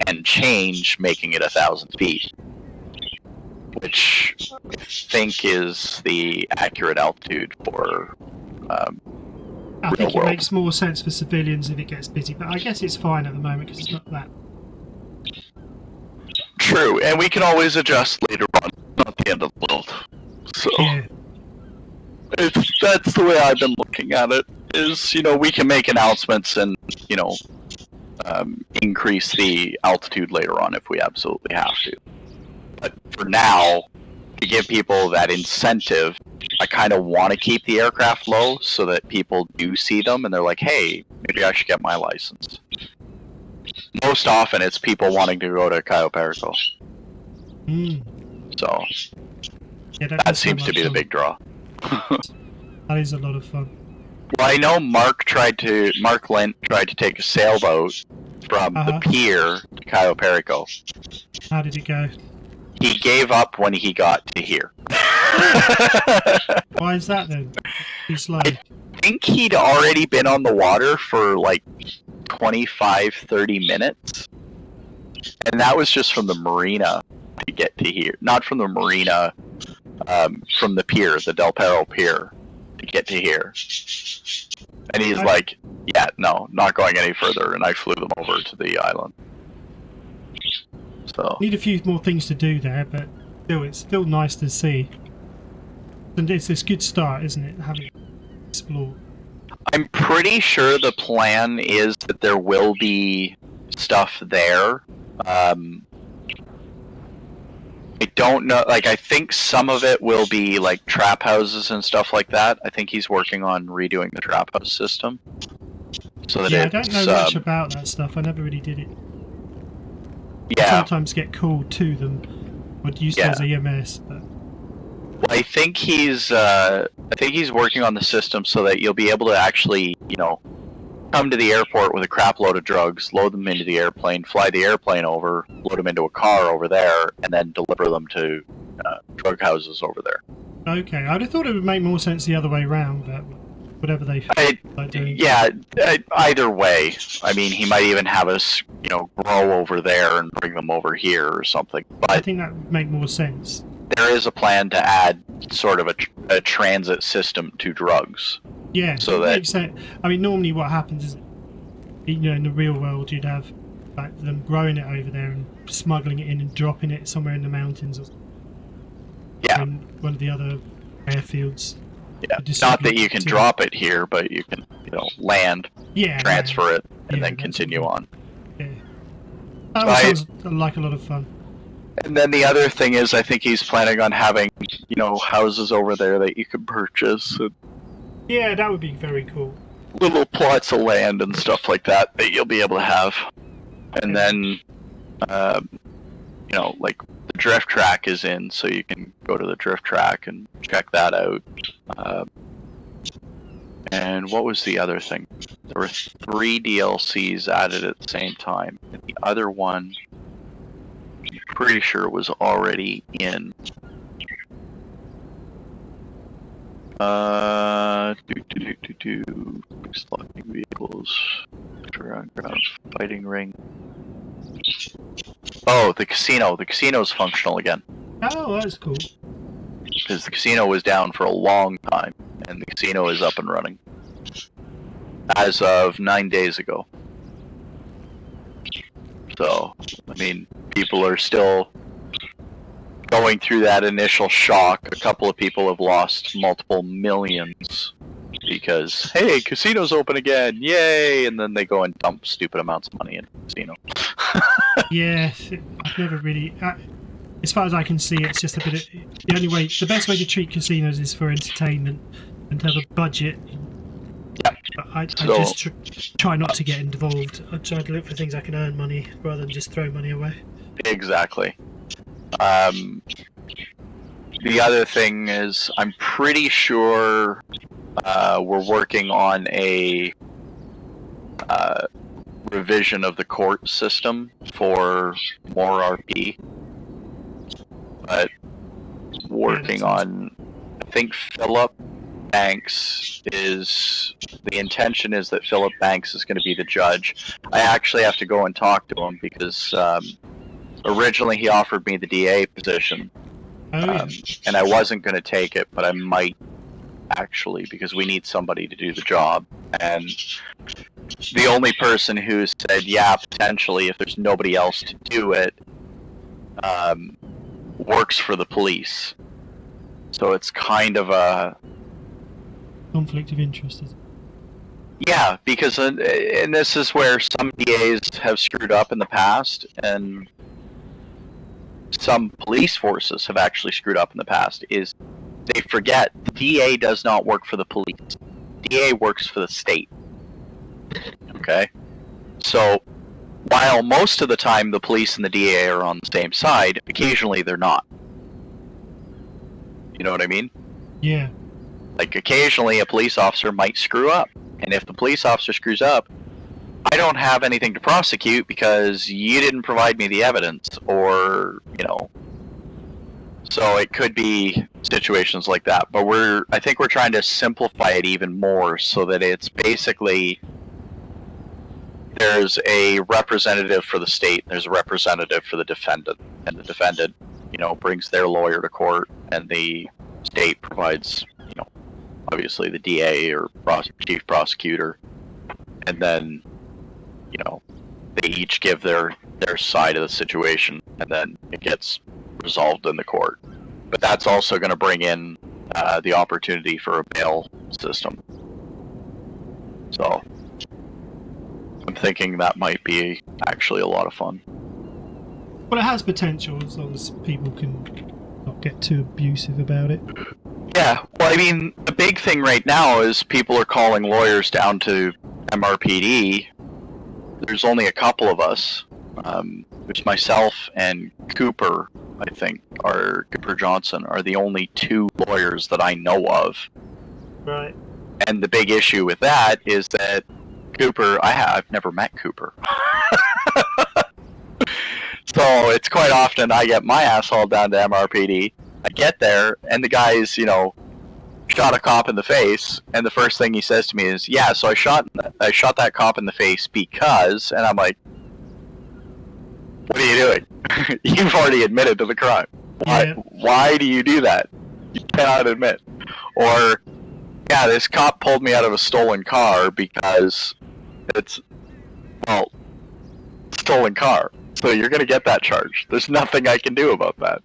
and change, making it 1,000 feet. Which I think is the accurate altitude for I think it makes more sense for civilians if it gets busy, but I guess it's fine at the moment because it's not that. True, and we can always adjust later on. Not the end of the world. So Yeah. That's the way I've been looking at it. Is, we can make announcements and increase the altitude later on if we absolutely have to. But for now, to give people that incentive, I kind of want to keep the aircraft low so that people do see them and they're like, hey, maybe I should get my license. Most often it's people wanting to go to Cayo Perico. So yeah, that seems to be the big draw. That is a lot of fun. Well, I know Mark Lint tried to take a sailboat from the pier to Cayo Perico. How did it go? He gave up when he got to here. Why is that then? Too slow. I think he'd already been on the water for like 25-30 minutes. And that was just from the marina to get to here. Not from the marina, from the pier, the Del Perro pier, to get to here. And he's like, yeah, no, not going any further. And I flew them over to the island. So Need a few more things to do there, but still, it's still nice to see. And it's a good start, isn't it? Having explored. I'm pretty sure the plan is that there will be stuff there. I don't know, like, I think some of it will be like trap houses and stuff like that. I think he's working on redoing the trap house system. So that I don't know much about that stuff. I never really did it. Yeah. I sometimes get called to them. What used to as EMS, but well, I think he's working on the system so that you'll be able to actually, come to the airport with a crap load of drugs, load them into the airplane, fly the airplane over, load them into a car over there, and then deliver them to drug houses over there. Okay, I'd have thought it would make more sense the other way around, but whatever they like doing. Yeah, either way. I mean, he might even have us, grow over there and bring them over here or something. I But think that would make more sense. there is a plan to add sort of a transit system to drugs. Yeah, So it that- makes sense. I mean, normally what happens is, in the real world, you'd have like them growing it over there and smuggling it in and dropping it somewhere in the mountains or Yeah, in one of the other airfields. yeah. Not that you can drop it here, but you can, land, Yeah, transfer it, and Yeah, then that's continue okay. on. Yeah. That sounds like a lot of fun. And then the other thing is, I think he's planning on having, houses over there that you can purchase, and Yeah, that would be very cool. little plots of land and stuff like that you'll be able to have. And then, like the drift track is in, so you can go to the drift track and check that out. And what was the other thing? There were 3 DLCs added at the same time. And the other one, I'm pretty sure was already in. Slotting vehicles, ground fighting ring. Oh, the casino. The casino's functional again. Oh, that's cool. Because the casino was down for a long time, and the casino is up and running. As of 9 days ago. So, I mean, people are still going through that initial shock. A couple of people have lost multiple millions because, hey, casino's open again, yay! And then they go and dump stupid amounts of money in the casino. Yeah, I've never really. As far as I can see, it's just a bit of. The best way to treat casinos is for entertainment and to have a budget. Yeah. I just try not to get involved. I try to look for things I can earn money rather than just throw money away. Exactly. The other thing is, I'm pretty sure we're working on a revision of the court system for more RP. But working on, I think Philip Banks is, the intention is that Philip Banks is going to be the judge. I actually have to go and talk to him because originally he offered me the DA position. Oh, yeah. And I wasn't going to take it, but I might actually, because we need somebody to do the job. And the only person who said, yeah, potentially, if there's nobody else to do it, works for the police. So it's kind of a Conflict of interest, is it? Yeah, because and this is where some DAs have screwed up in the past, and some police forces have actually screwed up in the past, is they forget the DA does not work for the police. DA works for the state. Okay? So, while most of the time the police and the DA are on the same side, occasionally they're not. You know what I mean? Yeah. Like, occasionally a police officer might screw up. And if the police officer screws up, I don't have anything to prosecute because you didn't provide me the evidence, or, So it could be situations like that. But I think we're trying to simplify it even more so that it's basically there's a representative for the state, there's a representative for the defendant, and the defendant, brings their lawyer to court, and the state provides, obviously the DA or chief prosecutor, and then, they each give their side of the situation, and then it gets resolved in the court. But that's also going to bring in the opportunity for a bail system. So I'm thinking that might be actually a lot of fun. Well, it has potential as long as people can not get too abusive about it. Yeah, well, I mean, the big thing right now is people are calling lawyers down to MRPD. There's only a couple of us. There's myself and Cooper, I think, Cooper Johnson, are the only 2 lawyers that I know of. Right. And the big issue with that is that Cooper, I've never met Cooper. So it's quite often I get my ass hauled down to MRPD, I get there, and the guy's, shot a cop in the face, and the first thing he says to me is, "Yeah, so I shot that cop in the face because," and I'm like, "What are you doing? You've already admitted to the crime. Why do you do that? You cannot admit." Or, "Yeah, this cop pulled me out of a stolen car because it's, well, stolen car. So you're gonna get that charge. There's nothing I can do about that."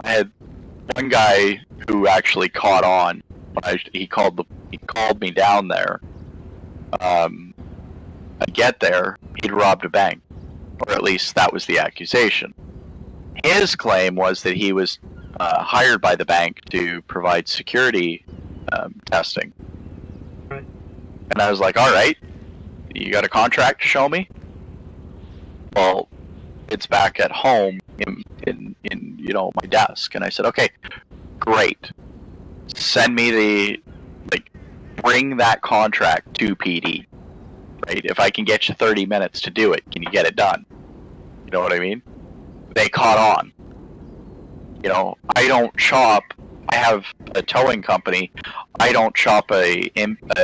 I had one guy who actually caught on. He called me down there. I get there, he'd robbed a bank, or at least that was the accusation. His claim was that he was hired by the bank to provide security testing. Right. And I was like, "All right, you got a contract to show me?" "Well, it's back at home in my desk." And I said, "Okay, great. Send me bring that contract to PD. Right? If I can get you 30 minutes to do it, can you get it done?" You know what I mean? They caught on. I don't shop. I have a towing company. I don't shop a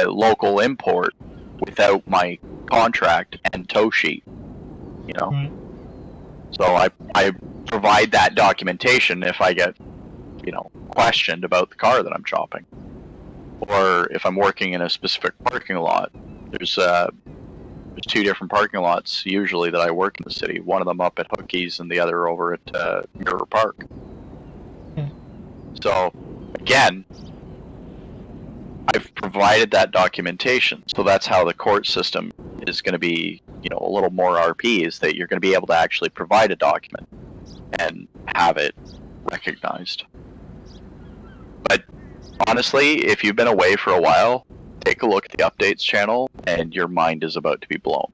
local import without my contract and tow sheet. Right. So I provide that documentation if I get, questioned about the car that I'm shopping, or if I'm working in a specific parking lot. There's two different parking lots usually that I work in the city. One of them up at Hookies and the other over at Mirror Park. Yeah. So again, I've provided that documentation. So that's how the court system is going to be, a little more RP, is that you're going to be able to actually provide a document and have it recognized. But honestly, if you've been away for a while, take a look at the updates channel and your mind is about to be blown.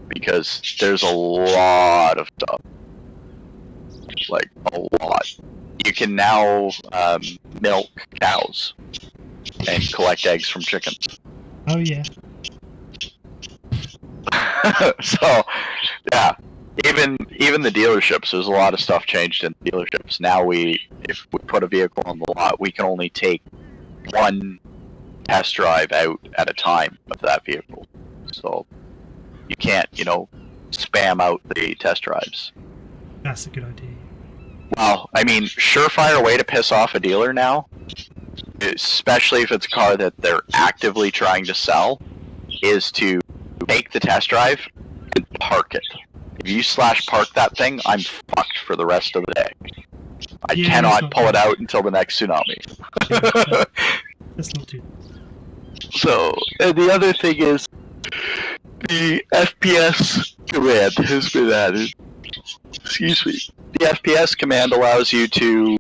Because there's a lot of stuff. Like, a lot. You can now milk cows and collect eggs from chickens. Oh yeah. So, yeah. Even the dealerships, there's a lot of stuff changed in the dealerships. Now if we put a vehicle on the lot, we can only take one test drive out at a time of that vehicle. So you can't, spam out the test drives. That's a good idea. Well, I mean, surefire way to piss off a dealer now, especially if it's a car that they're actively trying to sell, is to take the test drive and park it. If you /park that thing, I'm fucked for the rest of the day. I cannot pull it out until the next tsunami. Yeah, that's not too. So, and the other thing is, the Fps command has been added. Excuse me. The Fps command allows you to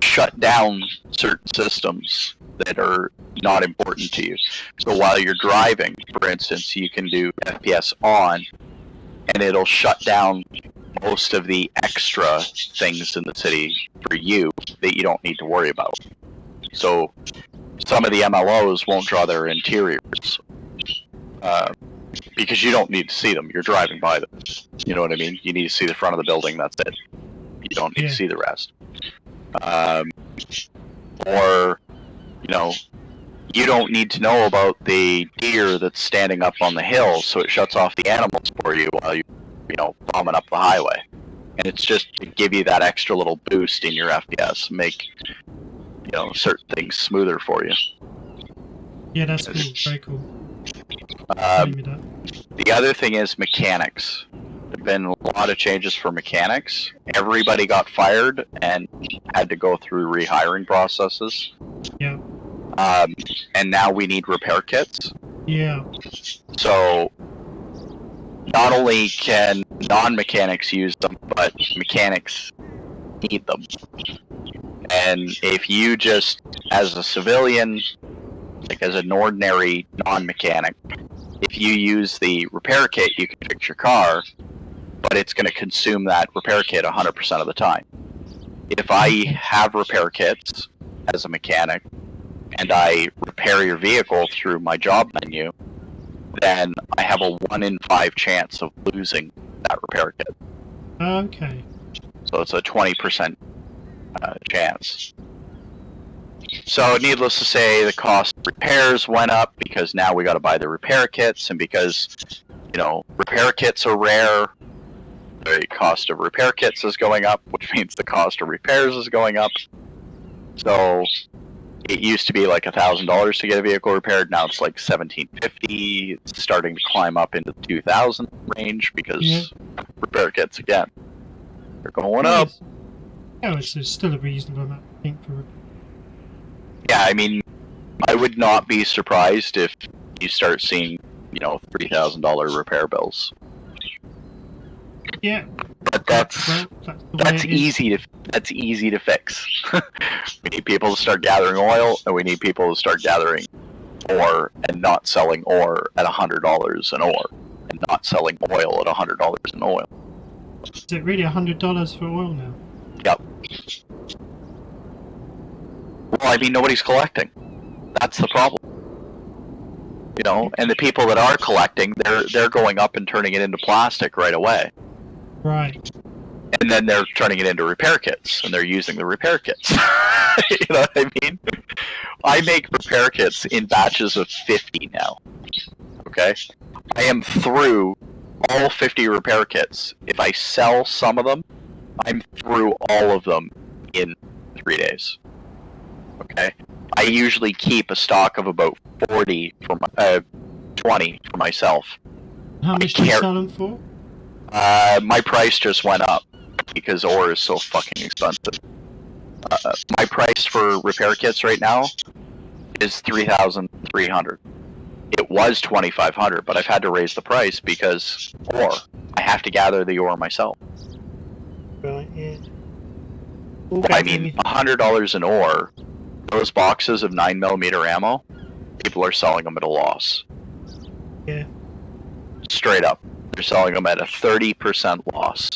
shut down certain systems that are not important to you. So while you're driving, for instance, you can do FPS on, and it'll shut down most of the extra things in the city for you that you don't need to worry about. So some of the MLOs won't draw their interiors because you don't need to see them. You're driving by them. You know what I mean? You need to see the front of the building, that's it. You don't need to see the rest. Or, you don't need to know about the deer that's standing up on the hill, so it shuts off the animals for you while you're, bombing up the highway. And it's just to give you that extra little boost in your FPS, make, certain things smoother for you. Yeah, that's cool. Very cool. The other thing is mechanics. There have been a lot of changes for mechanics. Everybody got fired and had to go through rehiring processes. Yeah. And now we need repair kits. Yeah. So not only can non-mechanics use them, but mechanics need them. And if you just, as a civilian, like as an ordinary non-mechanic, if you use the repair kit, you can fix your car, but it's going to consume that repair kit 100% of the time. If I have repair kits as a mechanic, and I repair your vehicle through my job menu, then I have a 1 in 5 chance of losing that repair kit. Okay. So it's a 20% chance. So needless to say, the cost of repairs went up because now we got to buy the repair kits, and because, you know, repair kits are rare, the cost of repair kits is going up, which means the cost of repairs is going up. So it used to be like $1,000 to get a vehicle repaired. Now it's like $1,750. It's starting to climb up into the 2,000 range because repair kits again, they're going up. Oh, it's still a reasonable amount, I think, for. Yeah, I mean, I would not be surprised if you start seeing, you know, $3,000 repair bills. Yeah. But that's easy to fix. We need people to start gathering oil, and we need people to start gathering ore and not selling ore at $100 an ore, and not selling oil at $100 an oil. Is it really $100 for oil now? Yep. Well, I mean, nobody's collecting. That's the problem. You know, and the people that are collecting, they're going up and turning it into plastic right away. Right. And then they're turning it into repair kits, and they're using the repair kits. You know what I mean? I make repair kits in batches of 50 now. Okay? I am through all 50 repair kits. If I sell some of them, I'm through all of them in 3 days. Okay? I usually keep a stock of about 40 for my, 20 for myself. How much do you sell them for? My price just went up because ore is so fucking expensive. My price for repair kits right now is $3,300. It was $2,500, but I've had to raise the price because ore. I have to gather the ore myself. Right, yeah. I mean, $100 an ore, those boxes of 9mm ammo, people are selling them at a loss. Yeah. Straight up. They're selling them at a 30% loss.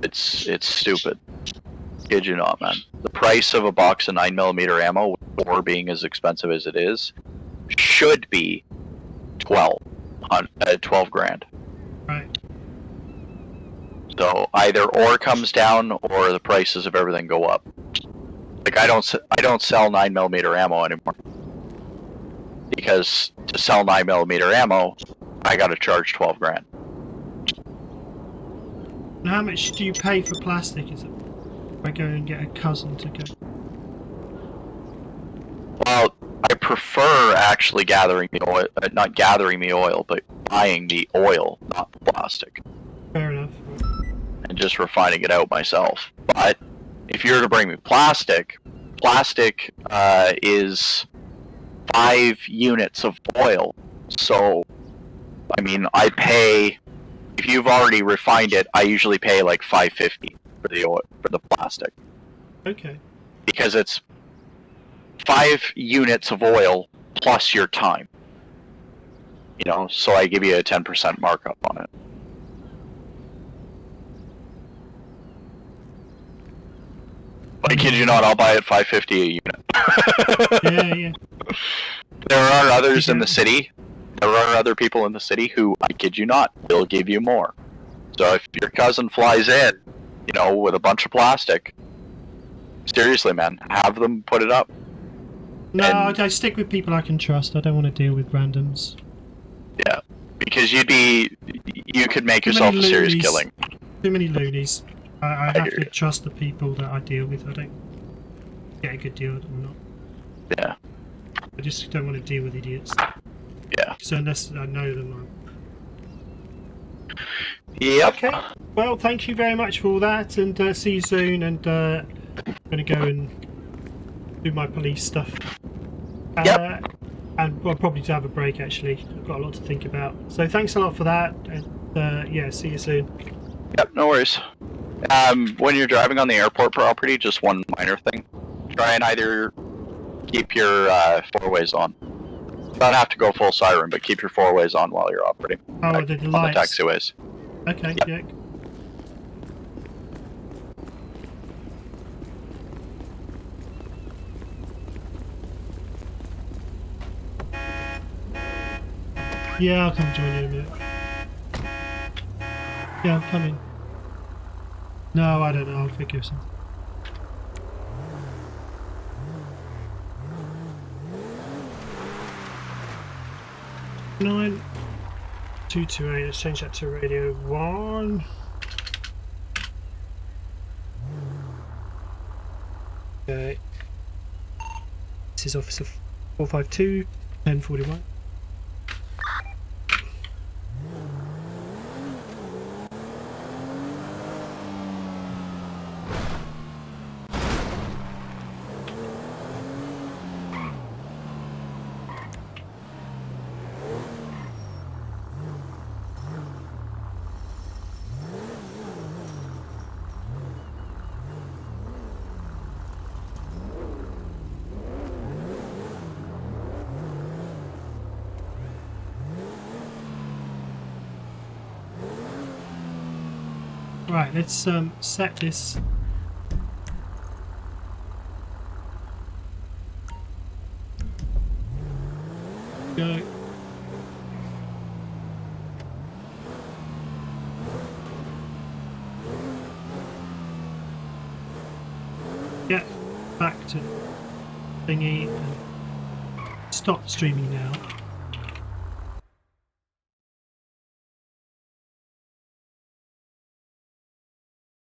It's stupid. Kid you not, man. The price of a box of 9mm ammo, with ore being as expensive as it is, should be 12 grand. Right. So either ore comes down or the prices of everything go up. Like I don't sell 9mm ammo anymore. Because to sell 9mm ammo, I gotta charge 12 grand. And how much do you pay for plastic? Is it if I go and get a cousin to go? Well, I prefer actually gathering the oil, not gathering the oil, but buying the oil, not the plastic. Fair enough. And just refining it out myself. But if you were to bring me plastic is 5 units of oil. So, I mean, I pay, if you've already refined it, I usually pay like $5.50 for the oil, for the plastic. Okay. Because it's 5 units of oil plus your time. You know, so I give you a 10% markup on it. I kid you not, I'll buy it $5.50 a unit. Yeah, yeah. There are others in the city. There are other people in the city who, I kid you not, will give you more. So if your cousin flies in, you know, with a bunch of plastic, seriously, man, have them put it up. No, I stick with people I can trust. I don't want to deal with randoms. Yeah, because you could make yourself a serious killing. Too many loonies. I have to trust the people that I deal with. I don't get a good deal or not. Yeah. I just don't want to deal with idiots. Yeah. So unless I know them, Yep. Okay. Well, thank you very much for all that, and see you soon. And I'm going to go and do my police stuff. Yep. And I'll probably have a break, actually. I've got a lot to think about. So thanks a lot for that, and yeah, see you soon. Yep, no worries. When you're driving on the airport property, just one minor thing. Try and either keep your 4-ways on. You don't have to go full siren, but keep your 4-ways on while you're operating. Oh, on the the lights. taxiways. Okay, Yep. yeah. Yeah, I'll come join you in a minute. Yeah, I'm coming. No, I don't know. I'll figure something. Nine 228. Let's change that to radio 1. Okay. This is Officer 452 1041. Right, let's set this. Go. Get back to thingy and stop streaming now.